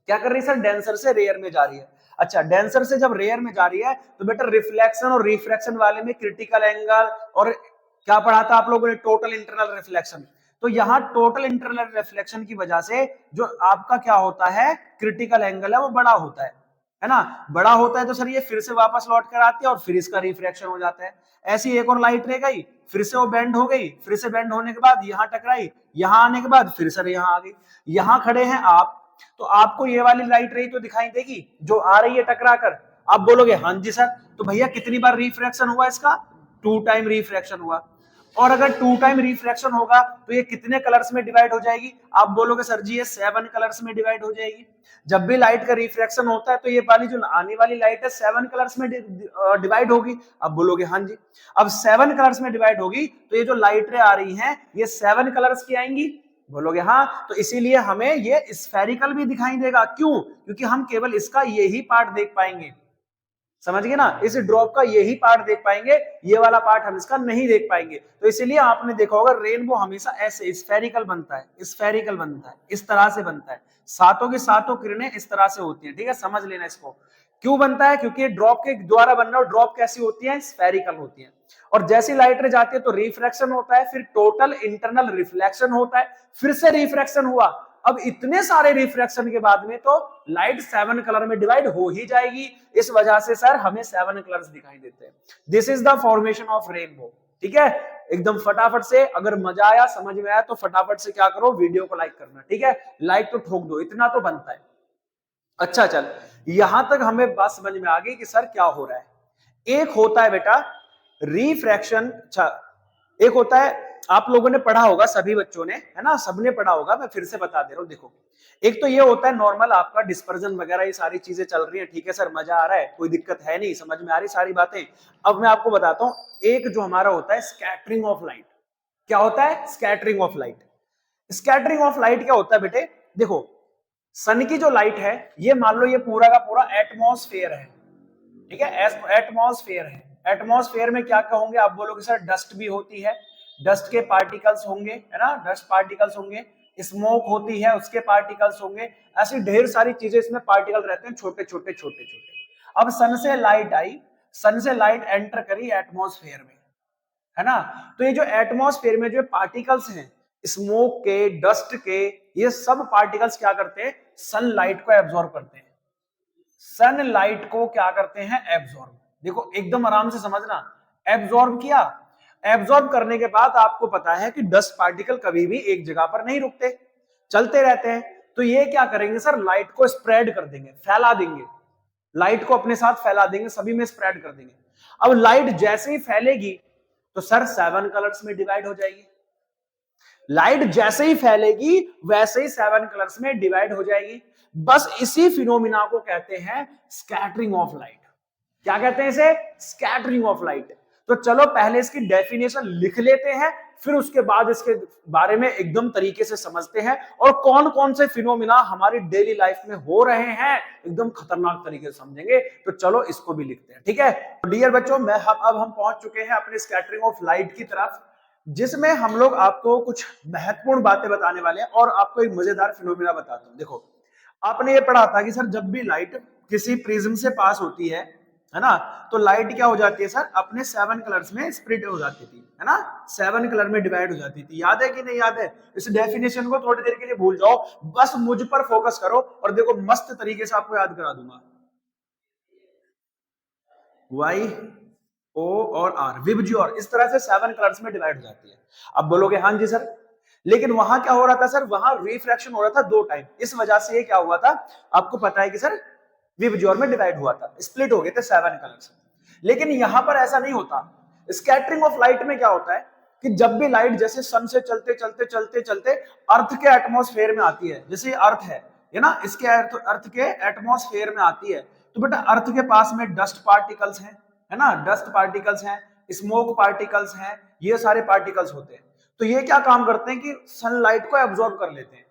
क्या कर रही है सर, डेंसर से रेयर में जा रही है। अच्छा डेंसर से जब रेयर में जा रही है, तो बेटा रिफ्लेक्शन और रिफ्रैक्शन वाले में क्रिटिकल एंगल, और क्या पढ़ा था आप लोगों ने, टोटल इंटरनल रिफ्लेक्शन। तो यहाँ टोटल इंटरनल रिफ्लेक्शन की वजह से जो आपका क्या होता है, क्रिटिकल एंगल है वो बड़ा होता है ना, बड़ा होता है। तो सर ये फिर से वापस लौट कर आती है और फिर इसका रिफ्रैक्शन हो जाता है। ऐसी एक और लाइट रह गई, फिर से वो बेंड हो गई, फिर से बेंड होने के बाद यहाँ टकराई, यहाँ आने के बाद फिर सर यहाँ आ गई। यहाँ खड़े हैं आप, तो आपको ये वाली लाइट रही तो दिखाई देगी जो आ रही है टकरा कर, आप बोलोगे हाँ जी सर। तो भैया कितनी बार रिफ्रैक्शन हुआ इसका, 2 टाइम रिफ्रैक्शन हुआ। और अगर 2 टाइम रिफ्रैक्शन होगा तो ये कितने कलर्स में डिवाइड हो जाएगी, आप बोलोगे सर जी ये 7 कलर्स में डिवाइड हो जाएगी। जब भी लाइट का रिफ्रैक्शन होता है तो ये वाली जो आने वाली लाइट है 7 कलर्स में डिवाइड होगी, आप बोलोगे हाँ जी। अब 7 कलर्स में डिवाइड होगी तो ये जो लाइटें आ रही हैं ये 7 कलर्स की आएंगी, बोलोगे हाँ। तो इसीलिए हमें ये स्फेरिकल भी दिखाई देगा, क्यों, क्योंकि हम केवल इसका यही पार्ट देख पाएंगे, समझ गए ना, इस ड्रॉप का यही पार्ट देख पाएंगे, ये वाला पार्ट हम इसका नहीं देख पाएंगे। तो इसीलिए आपने देखा होगा रेनबो हमेशा ऐसे स्फेरिकल बनता है, स्फेरिकल बनता है, इस तरह से बनता है, सातों की सातों किरणें इस तरह से होती हैं। ठीक है, समझ लेना इसको क्यों बनता है, क्योंकि ड्रॉप के द्वारा बन रहा है। ड्रॉप कैसी होती है, स्फेरिकल होती है। और जैसी लाइट जाती है तो रिफ्रैक्शन होता है, फिर टोटल इंटरनल रिफ्लेक्शन होता है, फिर से रिफ्रैक्शन हुआ। अब इतने सारे रिफ्रैक्शन के बाद में तो लाइट 7 कलर में डिवाइड हो ही जाएगी। इस वजह से सर हमें 7 कलर्स दिखाई देते हैं। This is the formation of rainbow. ठीक है, एकदम फटाफट से, अगर मजा आया समझ में आया तो फटाफट से क्या करो, वीडियो को लाइक करना। ठीक है, लाइक तो ठोक दो, इतना तो बनता है। अच्छा चल, यहां तक हमें बात समझ में आ गई कि सर क्या हो रहा है। एक होता है बेटा रिफ्रैक्शन, अच्छा एक होता है, आप लोगों ने पढ़ा होगा, सभी बच्चों ने, है ना, सबने पढ़ा होगा, मैं फिर से बता दे रहा हूं। देखो एक तो ये होता है नॉर्मल आपका डिस्पर्जन वगैरह, ये सारी चीजें चल रही है। ठीक है सर, मजा आ रहा है, कोई दिक्कत है नहीं, समझ में आ रही सारी बातें। अब मैं आपको बताता हूं एक जो हमारा होता है स्कैटरिंग ऑफ लाइट। क्या होता है, scattering of light. Scattering of light क्या होता है बेटे, देखो सन की जो लाइट है, ये मान लो ये पूरा का पूरा एटमॉस्फेयर है, ठीक है, एटमॉस्फेयर है। एटमॉस्फेयर में क्या कहोगे आप, बोलोगे सर डस्ट भी होती है, डस्ट के पार्टिकल्स होंगे, है ना, डस्ट पार्टिकल्स होंगे, स्मोक होती है उसके पार्टिकल्स होंगे, ऐसी ढेर सारी चीजें इसमें पार्टिकल रहते हैं, छोटे छोटे छोटे छोटे। अब सन से लाइट आई, सन से लाइट एंटर करी एटमॉस्फेयर में, है ना, तो ये जो एटमॉस्फेयर में जो पार्टिकल्स हैं, स्मोक के, डस्ट के, ये सब पार्टिकल्स क्या करते हैं, सनलाइट को एब्जॉर्ब करते हैं। सनलाइट को क्या करते हैं, एब्जॉर्ब। देखो एकदम आराम से समझना, एब्जॉर्ब किया, एब्जॉर्ब करने के बाद आपको पता है कि डस्ट पार्टिकल कभी भी एक जगह पर नहीं रुकते, चलते रहते हैं। तो ये क्या करेंगे सर, लाइट को स्प्रेड कर देंगे, फैला देंगे, लाइट को अपने साथ फैला देंगे, सभी में स्प्रेड कर देंगे। अब लाइट जैसे ही फैलेगी तो सर 7 कलर्स में डिवाइड हो जाएगी। लाइट जैसे ही फैलेगी वैसे ही 7 कलर्स में डिवाइड हो जाएगी। बस इसी फिनोमिना को कहते हैं स्कैटरिंग ऑफ लाइट। क्या कहते हैं इसे, स्कैटरिंग ऑफ लाइट। तो चलो पहले इसकी डेफिनेशन लिख लेते हैं, फिर उसके बाद इसके बारे में एकदम तरीके से समझते हैं और कौन कौन से फिनोमिना हमारी डेली लाइफ में हो रहे हैं एकदम खतरनाक तरीके से समझेंगे। तो चलो इसको भी लिखते हैं, ठीक है। डियर बच्चों, अब हम पहुंच चुके हैं अपने स्कैटरिंग ऑफ लाइट की तरफ, जिसमें हम लोग आपको कुछ महत्वपूर्ण बातें बताने वाले हैं और आपको एक मजेदार फिनोमिना बताता हूं। देखो, आपने ये पढ़ा था कि सर जब भी लाइट किसी प्रिज्म से पास होती है ना, तो लाइट क्या हो जाती है सर, अपने 7 कलर्स में स्प्लिट हो जाती थी, है ना, 7 कलर में डिवाइड हो जाती थी। याद है कि नहीं याद है? इस डेफिनेशन को थोड़ी देर के लिए भूल जाओ, बस मुझ पर फोकस करो और देखो मस्त तरीके से आपको याद करा दूंगा। वाई, ओ और आर, विबज्योर, इस तरह से 7 कलर्स में डिवाइड हो जाती है। अब बोलोगे हाँ जी सर, लेकिन वहां क्या हो रहा था सर, वहां रिफ्रैक्शन हो रहा था 2 टाइम, इस वजह से ये क्या हुआ था, आपको पता है कि सर विबज्योर में डिवाइड हुआ था, स्प्लिट हो गए थे 7 कलर्स। लेकिन यहां पर ऐसा नहीं होता। स्कैटरिंग ऑफ लाइट में क्या होता है कि जब भी लाइट जैसे सन से चलते चलते चलते चलते अर्थ के एटमॉस्फेयर में आती है, जैसे अर्थ है ना, इसके अर्थ के एटमॉस्फेयर में आती है, तो बेटा अर्थ के पास में डस्ट पार्टिकल्स हैं, है ना, डस्ट पार्टिकल्स हैं, स्मोक पार्टिकल्स हैं, ये सारे पार्टिकल्स होते हैं। तो ये क्या काम करते हैं कि सनलाइट को एब्जॉर्ब कर लेते हैं।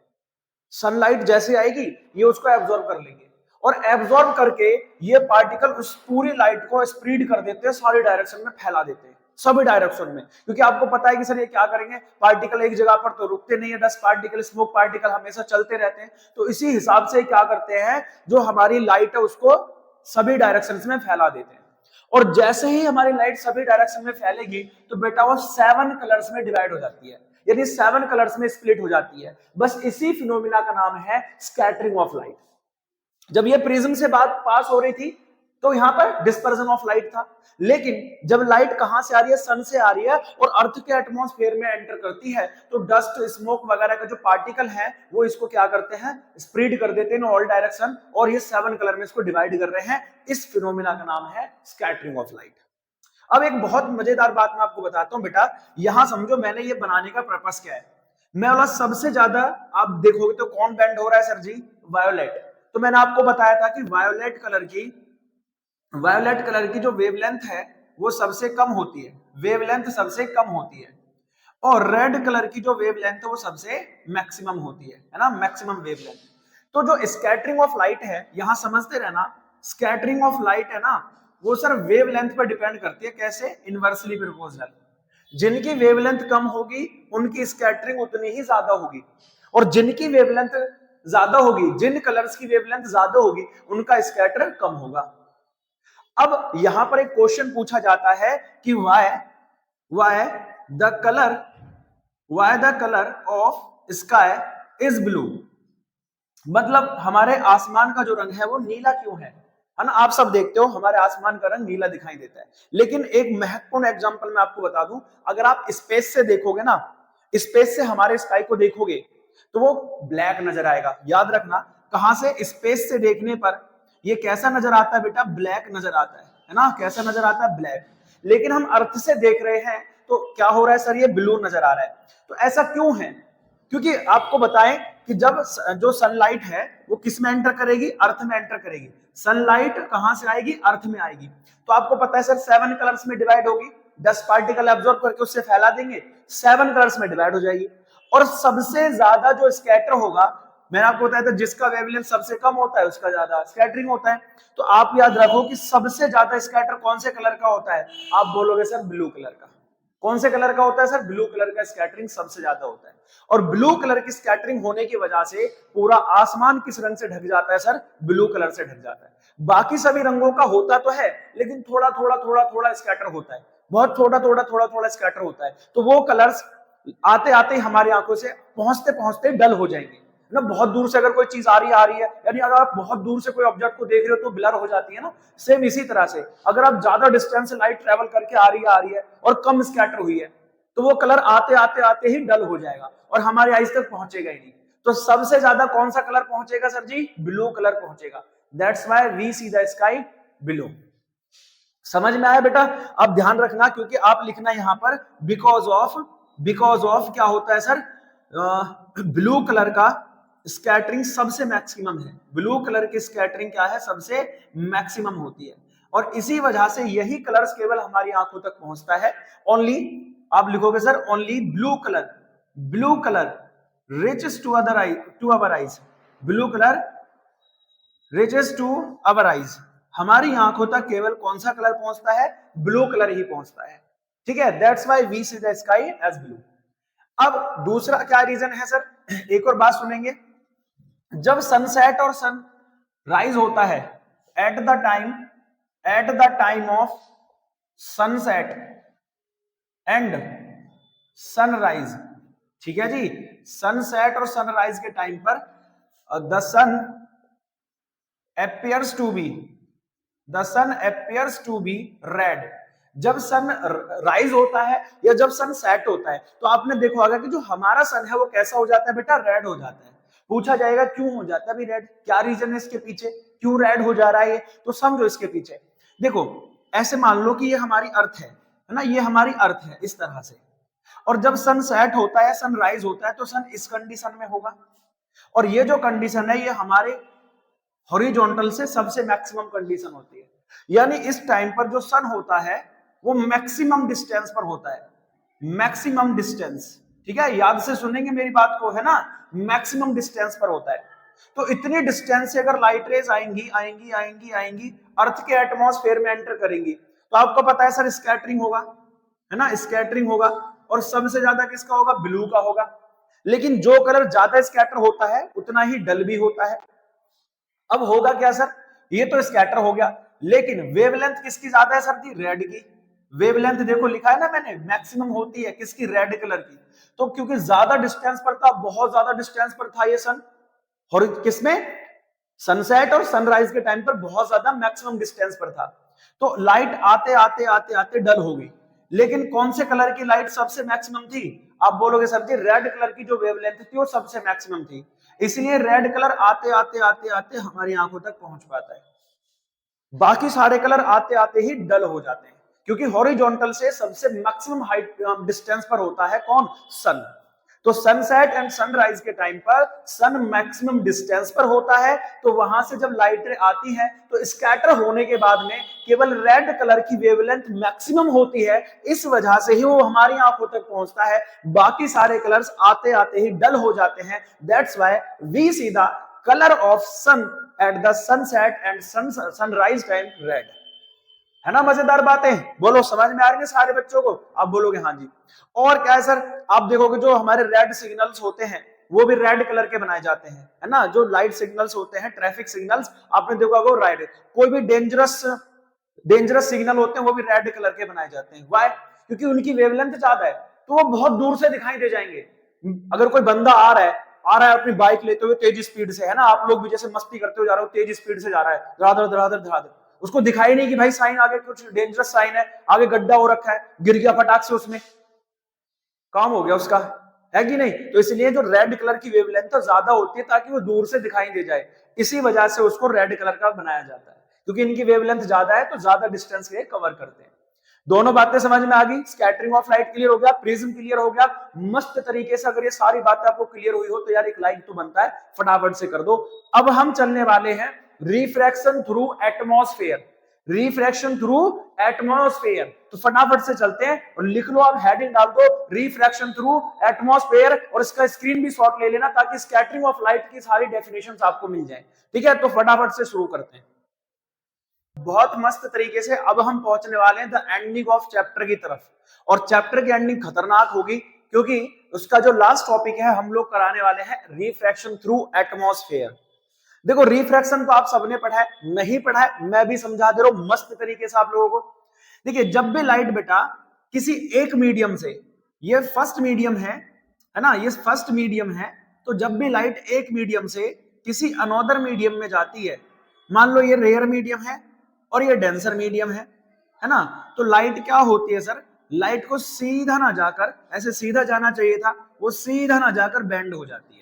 सनलाइट जैसे आएगी ये उसको एब्जॉर्ब कर लेंगे और एब्जॉर्ब करके ये पार्टिकल उस पूरी लाइट को स्प्रेड कर देते हैं, सारी डायरेक्शन में फैला देते हैं, सभी डायरेक्शन में। क्योंकि आपको पता है कि सर ये क्या करेंगे, पार्टिकल एक जगह पर तो रुकते नहीं है, डस्ट पार्टिकल, स्मोक पार्टिकल हमेशा चलते रहते हैं। तो इसी हिसाब से क्या करते हैं, जो हमारी लाइट है उसको सभी डायरेक्शन में फैला देते हैं। और जैसे ही हमारी लाइट सभी डायरेक्शन में फैलेगी तो बेटा वो 7 कलर्स में डिवाइड हो जाती है, यानी 7 कलर्स में स्प्लिट हो जाती है। बस इसी फिनोमिना का नाम है स्कैटरिंग ऑफ लाइट। जब ये प्रिज्म से बात पास हो रही थी तो यहां पर डिस्पर्जन ऑफ लाइट था, लेकिन जब लाइट कहां से आ रही है, सन से आ रही है और अर्थ के एटमॉस्फेयर में एंटर करती है, तो डस्ट, स्मोक वगैरह का जो पार्टिकल है वो इसको क्या करते हैं, स्प्रेड कर देते हैं ऑल डायरेक्शन, और ये 7 कलर में इसको डिवाइड कर रहे हैं। इस फिनोमिना का नाम है स्कैटरिंग ऑफ लाइट। अब एक बहुत मजेदार बात मैं आपको बताता हूं बेटा, यहां समझो मैंने ये बनाने का पर्पस क्या है। मैं बोला सबसे ज्यादा आप देखोगे तो कौन बैंड हो रहा है सर जी, वायोलेट। तो मैंने आपको बताया था कि वायोलेट कलर की जो वेवलेंथ है वो सबसे कम होती है, वेवलेंथ सबसे कम होती है, और रेड कलर की जो वेवलेंथ है वो सबसे मैक्सिमम होती है ना, मैक्सिमम वेवलेंथ। तो जो स्कैटरिंग ऑफ लाइट है, यहां समझते रहना, स्कैटरिंग ऑफ लाइट है ना, वो सर वेवलेंथ पर डिपेंड करती है। कैसे? Inversely proportional. जिनकी वेवलेंथ कम होगी उनकी स्कैटरिंग उतनी ही ज्यादा होगी, और जिनकी वेवलेंथ ज्यादा होगी, जिन कलर्स की वेवलेंथ ज्यादा होगी, उनका स्कैटर कम होगा। अब यहां पर एक क्वेश्चन पूछा जाता है कि why the colour of sky is blue, मतलब हमारे आसमान का जो रंग है वो नीला क्यों है ना। आप सब देखते हो हमारे आसमान का रंग नीला दिखाई देता है, लेकिन एक महत्वपूर्ण एग्जांपल मैं आपको बता दूं, अगर आप स्पेस से देखोगे ना, स्पेस से हमारे स्काई को देखोगे तो वो ब्लैक नजर आएगा। याद रखना, कहां से, स्पेस से देखने पर ये कैसा नजर आता है बेटा, ब्लैक नजर आता है ना, कैसा नजर आता है, ब्लैक। लेकिन हम अर्थ से देख रहे हैं तो क्या हो रहा है सर, ये ब्लू नजर आ रहा है। तो ऐसा क्यों है? क्योंकि आपको बताएं कि जब जो सनलाइट है वो किस में एंटर करेगी, अर्थ में एंटर करेगी। सनलाइट कहां से आएगी, अर्थ में आएगी। तो आपको पता है सर 7 कलर्स में डिवाइड होगी, 10 पार्टिकल एब्जॉर्ब करके उससे फैला देंगे, 7 कलर्स में डिवाइड हो जाएगी। और सबसे ज्यादा जो स्कैटर होगा मैंने आपको बताया था जिसका वेवलेंथ सबसे कम होता है उसका ज्यादा स्कैटरिंग होता है। तो आप याद रखो कि सबसे ज्यादा स्कैटर कौन से कलर का होता है? आप बोलोगे सर ब्लू कलर का। कौन से कलर का होता है सर? ब्लू कलर का स्कैटरिंग सबसे ज्यादा होता है। और ब्लू कलर की स्कैटरिंग होने की वजह से पूरा आसमान किस रंग से ढक जाता है सर? ब्लू कलर से ढक जाता है। बाकी सभी रंगों का होता तो है लेकिन थोड़ा थोड़ा थोड़ा थोड़ा स्कैटर होता है, बहुत थोड़ा थोड़ा थोड़ा थोड़ा स्कैटर होता है। तो वो कलर्स आते आते हमारी आंखों से पहुंचते पहुंचते डल हो जाएंगे ना। बहुत दूर से अगर कोई चीज आ रही है यानी अगर आप बहुत दूर से कोई ऑब्जेक्ट को देख रहे हो तो ब्लर हो जाती है ना। सेम इसी तरह से अगर आप ज्यादा डिस्टेंस से लाइट ट्रेवल करके आ रही है और कम स्कैटर हुई है तो वो कलर आते आते आते ही डल हो जाएगा और हमारे आईज तक पहुंचेगा ही नहीं। तो सबसे ज्यादा कौन सा कलर पहुंचेगा सर जी? ब्लू कलर पहुंचेगा। That's why we see the sky blue. समझ में आया बेटा? अब ध्यान रखना क्योंकि आप लिखना यहां पर बिकॉज ऑफ क्या होता है सर? ब्लू कलर का स्कैटरिंग सबसे मैक्सिमम है। ब्लू कलर की स्कैटरिंग क्या है? सबसे मैक्सिमम होती है और इसी वजह से यही कलर्स केवल हमारी आंखों तक पहुंचता है। ओनली आप लिखोगे sir only blue colour reaches to our eyes. Blue colour reaches to our eyes. हमारी आंखों तक केवल कौन सा कलर पहुंचता है? ब्लू कलर ही पहुंचता है। ठीक है, that's why we see the sky as blue. अब दूसरा क्या रीजन है सर? एक और बात सुनेंगे। जब सनसेट और सन राइज होता है at the time of sunset and sunrise, ठीक है जी, सनसेट और सनराइज के टाइम पर the sun appears to be red। जब सन राइज होता है या जब सन सेट होता है तो आपने देखा होगा कि जो हमारा सन है वो कैसा हो जाता है बेटा? रेड हो जाता है। पूछा जाएगा क्यों हो जाता है भी रेड, क्या रीजन है इसके पीछे, क्यों रेड हो जा रहा है ये? तो समझो इसके पीछे। देखो ऐसे मान लो कि ये हमारी अर्थ है ना, ये हमारी अर्थ है इस तरह से। और जब सन सेट होता है, सन राइज होता है तो सन इस कंडीशन में होगा। और ये जो कंडीशन है ये हमारे हॉरिजॉन्टल से सबसे मैक्सिमम कंडीशन होती है। यानी इस टाइम पर जो सन होता है वो मैक्सिमम डिस्टेंस पर होता है। मैक्सिमम डिस्टेंस, ठीक है, याद से सुनेंगे मेरी बात को, है ना? मैक्सिमम डिस्टेंस पर होता है। तो इतनी डिस्टेंस से अगर लाइट रेज आएंगी आएंगी आएंगी आएंगी अर्थ के एटमॉस्फेयर में एंटर करेंगी तो आपको पता है सर स्कैटरिंग होगा, है ना? स्कैटरिंग होगा और सबसे ज्यादा किसका होगा? ब्लू का होगा। लेकिन जो कलर ज्यादा स्कैटर होता है उतना ही डल भी होता है। अब होगा क्या सर? ये तो स्कैटर हो गया लेकिन वेवलेंथ किसकी ज्यादा है सर जी? रेड की। वेवलेंथ देखो लिखा है ना मैंने, मैक्सिमम होती है किसकी? रेड कलर की। तो क्योंकि ज्यादा डिस्टेंस पर था, बहुत ज्यादा डिस्टेंस पर था ये सन, और किसमें? सनसेट और सनराइज के टाइम पर बहुत ज्यादा मैक्सिमम डिस्टेंस पर था। तो लाइट आते आते आते आते डल हो गई। लेकिन कौन से कलर की लाइट सबसे मैक्सिमम थी? आप बोलोगे सर जी रेड कलर की जो वेवलेंथ थी वो सबसे मैक्सिमम थी। इसलिए रेड कलर आते आते आते आते हमारी आंखों तक पहुंच पाता है। बाकी सारे कलर आते आते ही डल हो जाते हैं क्योंकि हॉरिजॉन्टल से सबसे मैक्सिमम हाइट डिस्टेंस पर होता है कौन? सन। तो सनसेट एंड सनराइज के टाइम पर सन मैक्सिमम डिस्टेंस पर होता है। तो वहां से जब लाइटें आती हैं तो स्कैटर होने के बाद में केवल रेड कलर की वेवलेंथ मैक्सिमम होती है। इस वजह से ही वो हमारी आंखों तक पहुंचता है। बाकी सारे कलर्स आते आते ही डल हो जाते हैं। That's why we see the colour of sun at the sunset and sunrise time red. है ना मजेदार बातें? बोलो समझ में आ रही है सारे बच्चों को? आप बोलोगे हाँ जी। और क्या है सर? आप देखोगे जो हमारे रेड सिग्नल्स होते हैं वो भी रेड कलर के बनाए जाते हैं, है ना? जो लाइट सिग्नल्स होते हैं, ट्रैफिक सिग्नल्स, आपने देखा होगा रेड। कोई भी डेंजरस सिग्नल होते हैं वो भी रेड कलर के बनाए जाते हैं। व्हाई? क्योंकि उनकी वेवलेंथ ज्यादा है तो वो बहुत दूर से दिखाई दे जाएंगे। अगर कोई बंदा आ रहा है अपनी बाइक लेते हुए तेज स्पीड से, है ना? आप लोग भी जैसे मस्ती करते हुए जा रहे हो, तेज स्पीड से जा रहा है, धड़ाधड़ धड़ाधड़ धड़ाधड़, उसको दिखाई नहीं कि भाई साइन आगे कुछ डेंजरस साइन है, आगे गड्ढा हो रखा है, गिर गया फटाक से, उसमें काम हो गया उसका, है कि नहीं? तो इसलिए जो रेड कलर की वेवलेंथ तो ज्यादा होती है ताकि वो दूर से दिखाई दे जाए। इसी वजह से उसको रेड कलर का बनाया जाता है क्योंकि इनकी वेवलेंथ ज्यादा है तो ज्यादा डिस्टेंस के कवर करते हैं। दोनों बातें समझ में आ गई? स्कैटरिंग ऑफ लाइट क्लियर हो गया, प्रिज्म क्लियर हो गया। मस्त तरीके से अगर ये सारी बातें आपको क्लियर हुई हो तो यार एक लाइक तो बनता है, फटाफट से कर दो। अब हम चलने वाले हैं refraction through atmosphere. Refraction through atmosphere. तो फटाफट से चलते हैं और लिख लो, आप हेडिंग डाल दो रिफ्रैक्शन थ्रू एटमॉस्फेयर, और इसका स्क्रीन भी शॉट ले लेना ताकि स्कैटरिंग ऑफ लाइट की सारी डेफिनेशंस आपको मिल जाए। ठीक है, तो फटाफट से शुरू करते हैं बहुत मस्त तरीके से। अब हम पहुंचने वाले हैं द एंडिंग ऑफ चैप्टर की तरफ, और चैप्टर की एंडिंग खतरनाक होगी क्योंकि उसका जो लास्ट टॉपिक है हम लोग कराने वाले हैं रिफ्रैक्शन थ्रू एटमॉस्फेयर। देखो रिफ्रैक्शन तो आप सबने पढ़ा है, नहीं पढ़ा है मैं भी समझा दे रहा हूं मस्त तरीके से आप लोगों को। देखिए जब भी लाइट बेटा किसी एक मीडियम से, ये फर्स्ट मीडियम है ना, ये फर्स्ट मीडियम है, तो जब भी लाइट एक मीडियम से किसी अनदर मीडियम में जाती है, मान लो ये रेयर मीडियम है और ये डेंसर मीडियम है ना, तो लाइट क्या होती है सर, लाइट को सीधा ना जाकर, ऐसे सीधा जाना चाहिए था, वो सीधा ना जाकर बेंड हो जाती है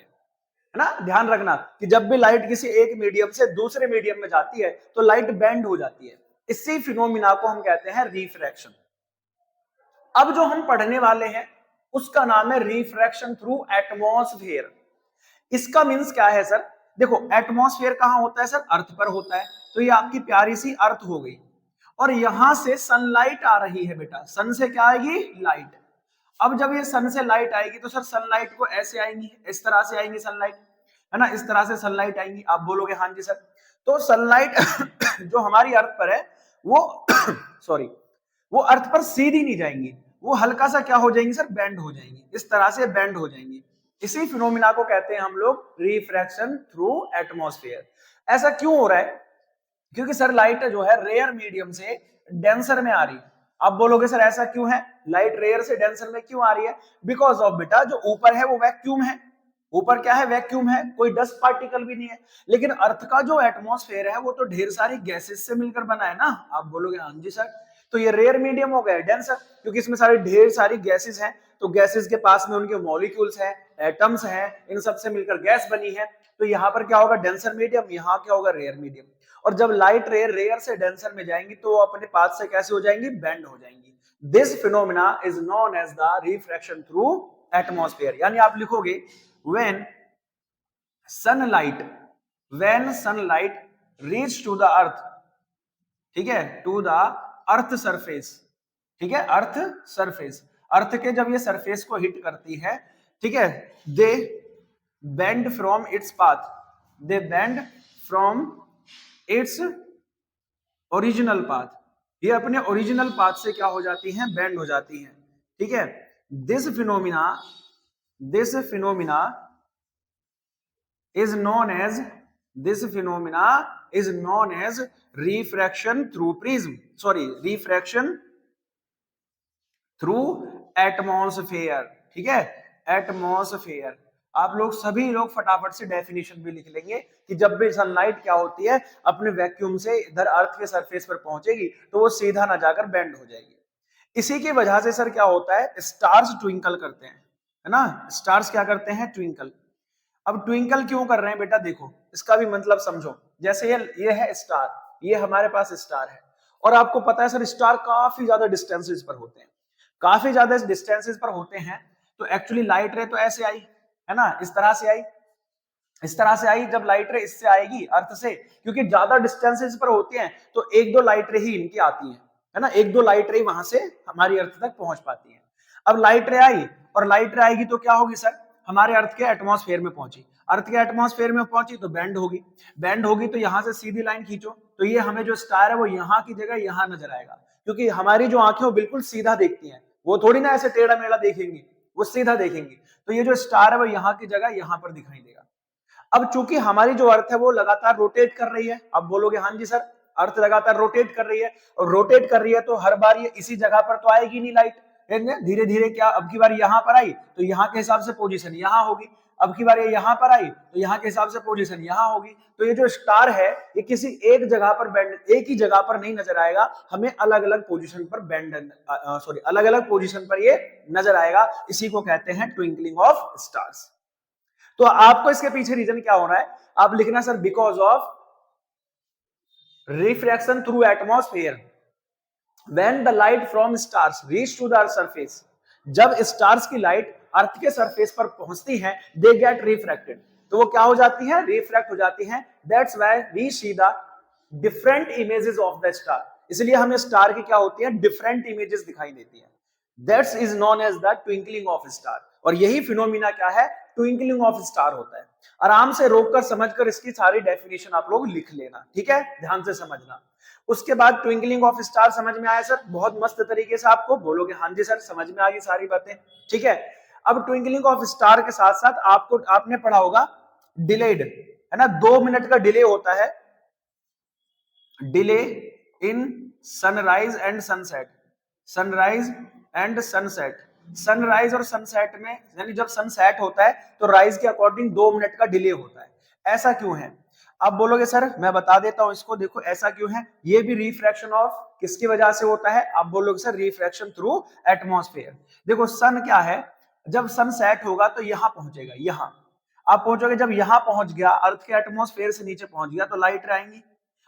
ना। ध्यान रखना कि जब भी लाइट किसी एक मीडियम से दूसरे मीडियम में जाती है तो लाइट बेंड हो जाती है। इसी फिनोमिना को हम कहते हैं रिफ्रैक्शन। अब जो हम पढ़ने वाले हैं उसका नाम है रिफ्रैक्शन थ्रू एटमॉस्फेयर। इसका मींस क्या है सर, देखो एटमॉस्फेयर कहां होता है सर, अर्थ पर होता है, तो ये आपकी प्यारी सी अर्थ हो गई, और यहां से सनलाइट आ रही है बेटा, सन से क्या आएगी, लाइट। अब जब ये सन से लाइट आएगी तो सर सनलाइट को ऐसे आएंगी, इस तरह से आएंगी सनलाइट, है ना, इस तरह से सनलाइट आएंगी। आप बोलोगे हाँ जी सर, तो सनलाइट जो हमारी अर्थ पर है वो सॉरी, वो अर्थ पर सीधी नहीं जाएंगी, वो हल्का सा क्या हो जाएंगी सर, बेंड हो जाएंगी, इस तरह से बेंड हो जाएंगी। इसी फिनोमिना को कहते हैं हम लोग रिफ्रैक्शन थ्रू एटमॉस्फेयर। ऐसा क्यों हो रहा है, क्योंकि सर लाइट जो है रेयर मीडियम से डेंसर में आ रही है। आप बोलोगे सर ऐसा क्यों है, लाइट रेयर से डेंसर में क्यों आ रही है, बिकॉज ऑफ बेटा जो ऊपर है वो वैक्यूम है, ऊपर क्या है, वैक्यूम है, कोई डस्ट पार्टिकल भी नहीं है। लेकिन अर्थ का जो एटमॉस्फेयर है वो तो ढेर सारी गैसेस से मिलकर बना है ना। आप बोलोगे हाँ जी सर, तो ये रेयर मीडियम हो गया डेंसर, क्योंकि इसमें सारी ढेर सारी गैसेस हैं, तो गैसेस के पास में उनके मॉलिक्यूल्स हैं, एटम्स हैं, इन सब से मिलकर गैस बनी है। तो यहाँ पर क्या होगा, डेंसर मीडियम, यहाँ क्या होगा, रेयर मीडियम। और जब लाइट रेयर से डेंसर में जाएंगी तो अपने पाथ से कैसे हो जाएंगी, बेंड हो जाएंगी। This phenomena is known as the refraction through atmosphere. यानी आप लिखोगे when sunlight reach to the earth, ठीक है, टू द अर्थ सरफेस, ठीक है, अर्थ सरफेस, अर्थ के जब ये सरफेस को हिट करती है, ठीक है, they bend from its path, they bend from its original path, ये अपने ओरिजिनल पाथ से क्या हो जाती हैं, बेंड हो जाती हैं। ठीक है, this phenomena is known as refraction through atmosphere। ठीक है, एटमॉस्फेयर। आप लोग सभी लोग फटाफट से डेफिनेशन भी लिख लेंगे कि जब भी सनलाइट क्या होती है अपने वैक्यूम से इधर अर्थ के सरफेस पर पहुंचेगी तो वो सीधा ना जाकर बेंड हो जाएगी। इसी की वजह से सर क्या होता है, स्टार्स ट्विंकल करते हैं, है ना, स्टार्स क्या करते हैं, ट्विंकल। अब ट्विंकल क्यों कर रहे हैं बेटा, देखो इसका भी मतलब समझो। जैसे ये है स्टार, ये हमारे पास स्टार है, और आपको पता है सर स्टार काफी ज्यादा डिस्टेंसेस पर होते हैं, काफी ज्यादा डिस्टेंसेस पर होते हैं। तो एक्चुअली लाइट रे तो ऐसे आई, है ना, इस तरह से आई, इस तरह से आई। जब लाइट रे इससे आएगी अर्थ से, क्योंकि ज्यादा डिस्टेंसेस पर होते हैं तो एक दो लाइट रे ही इनकी आती है ना, एक दो लाइट रे वहां से हमारी अर्थ तक पहुंच पाती है। अब लाइट रे आई, और लाइट रे आएगी तो क्या होगी सर, हमारे अर्थ के एटमॉस्फेयर में पहुंची, अर्थ के एटमॉस्फेयर में पहुंची तो बेंड होगी, बेंड होगी तो यहां से सीधी लाइन खींचो, तो ये हमें जो स्टार है वो यहाँ की जगह यहाँ नजर आएगा, क्योंकि हमारी जो आंखें वो बिल्कुल सीधा देखती हैं, वो थोड़ी ना ऐसे टेढ़ा मेढ़ा देखेंगी, वो सीधा देखेंगी। तो ये जो स्टार है वो यहाँ की जगह यहाँ पर दिखाई देगा। अब चूंकि हमारी जो अर्थ है वो लगातार रोटेट कर रही है, अब बोलोगे हाँ जी सर अर्थ लगातार रोटेट कर रही है, और रोटेट कर रही है तो हर बार ये इसी जगह पर तो आएगी नहीं लाइट, धीरे धीरे क्या, अब की बार यहां पर आई तो यहाँ के हिसाब से पोजीशन यहां होगी, अब की बार ये यहां पर आई तो यहाँ के हिसाब से पोजीशन यहां होगी। तो ये जो स्टार है ये किसी एक जगह पर बेंड, एक ही जगह पर नहीं नजर आएगा, हमें अलग अलग पोजीशन पर बेंड अलग अलग पोजीशन पर ये नजर आएगा। इसी को कहते हैं ट्विंकलिंग ऑफ स्टार्स। तो आपको इसके पीछे रीजन क्या हो रहा है, आप लिखना sir because of refraction through atmosphere when the light from stars reach to the surface, जब स्टार्स की लाइट अर्थ के सरफेस पर पहुंचती है, they get refracted, तो वो क्या हो जाती है, रिफ्रैक्ट हो जाती है। That's why we see the different images of the star, इसलिए हमें स्टार की क्या होती है, डिफरेंट इमेजेस दिखाई देती है। That's is known as the twinkling of star. और यही फिनोमिना क्या है, ट्विंकलिंग ऑफ स्टार होता है। आराम से रोककर समझकर इसकी सारी डेफिनेशन आप लोग लिख लेना, ठीक है, ध्यान से समझना। उसके बाद ट्विंकलिंग ऑफ स्टार समझ में आया सर, बहुत मस्त तरीके से आपको बोलोगे हाँ जी सर समझ में आ गई सारी बातें, ठीक है। अब ट्विंकलिंग ऑफ स्टार के साथ साथ आपको आपने पढ़ा होगा डिलेड, है ना, 2 मिनट का डिले होता है, delay in sunrise and sunset, sunrise and sunset. Sunrise और सनसेट में यानी जब सनसेट होता है तो राइज के अकॉर्डिंग 2 मिनट का डिले होता है। ऐसा क्यों है, आप बोलोगे सर मैं बता देता हूं इसको, देखो ऐसा क्यों है, ये भी रिफ्रैक्शन ऑफ किसकी वजह से होता है, आप बोलोगे सर रिफ्रैक्शन थ्रू एटमॉस्फेयर। देखो सन क्या है, जब सन सेट होगा तो यहां पहुंचेगा, यहां आप पहुंचोगे, जब यहां पहुंच गया अर्थ के एटमॉस्फेयर से नीचे पहुंच गया तो लाइट आएंगी।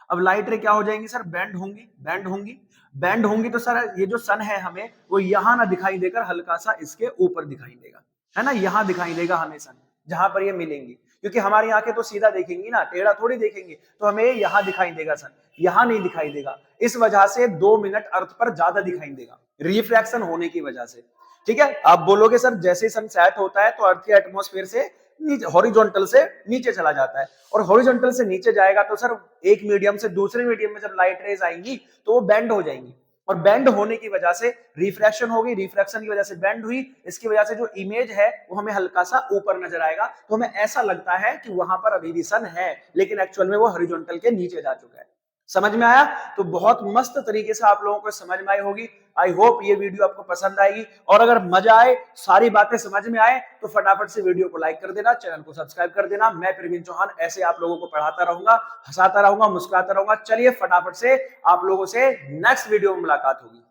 अब लाइट रे क्या हो जाएंगी सर, बैंड होंगी, बैंड होंगी, बैंड होंगी तो सर ये जो सन है हमें वो यहां ना दिखाई देकर हल्का सा इसके ऊपर दिखाई देगा, है ना, यहां दिखाई देगा हमें सन, जहां पर ये मिलेंगी, क्योंकि हमारी आंखें तो सीधा देखेंगी ना, टेढ़ा थोड़ी देखेंगे, तो हमें यहां दिखाई देगा सन, यहां नहीं दिखाई देगा। इस वजह से 2 मिनट अर्थ पर ज्यादा दिखाई देगा, रिफ्रैक्शन होने की वजह से, ठीक है। आप बोलोगे सर जैसे सन सेट होता है तो अर्थ के एटमॉस्फेयर से नीचे, हॉरिजॉन्टल से नीचे चला जाता है, और हॉरिजॉन्टल से नीचे जाएगा तो सर एक मीडियम से दूसरे मीडियम में जब लाइट रेज आएंगी तो वो बेंड हो जाएंगी, और बेंड होने की वजह से रिफ्रैक्शन होगी, रिफ्रैक्शन की वजह से बेंड हुई, इसकी वजह से जो इमेज है वो हमें हल्का सा ऊपर नजर आएगा, तो हमें ऐसा लगता है कि वहां पर अभी भी सन है, लेकिन एक्चुअल में वो हॉरिजॉन्टल के नीचे जा चुका है। समझ में आया, तो बहुत मस्त तरीके से आप लोगों को समझ में आई होगी। आई होप ये वीडियो आपको पसंद आएगी, और अगर मजा आए, सारी बातें समझ में आए तो फटाफट से वीडियो को लाइक कर देना, चैनल को सब्सक्राइब कर देना। मैं प्रवीण चौहान ऐसे आप लोगों को पढ़ाता रहूंगा, हंसाता रहूंगा, मुस्कुराता रहूंगा। चलिए फटाफट से आप लोगों से नेक्स्ट वीडियो में मुलाकात होगी।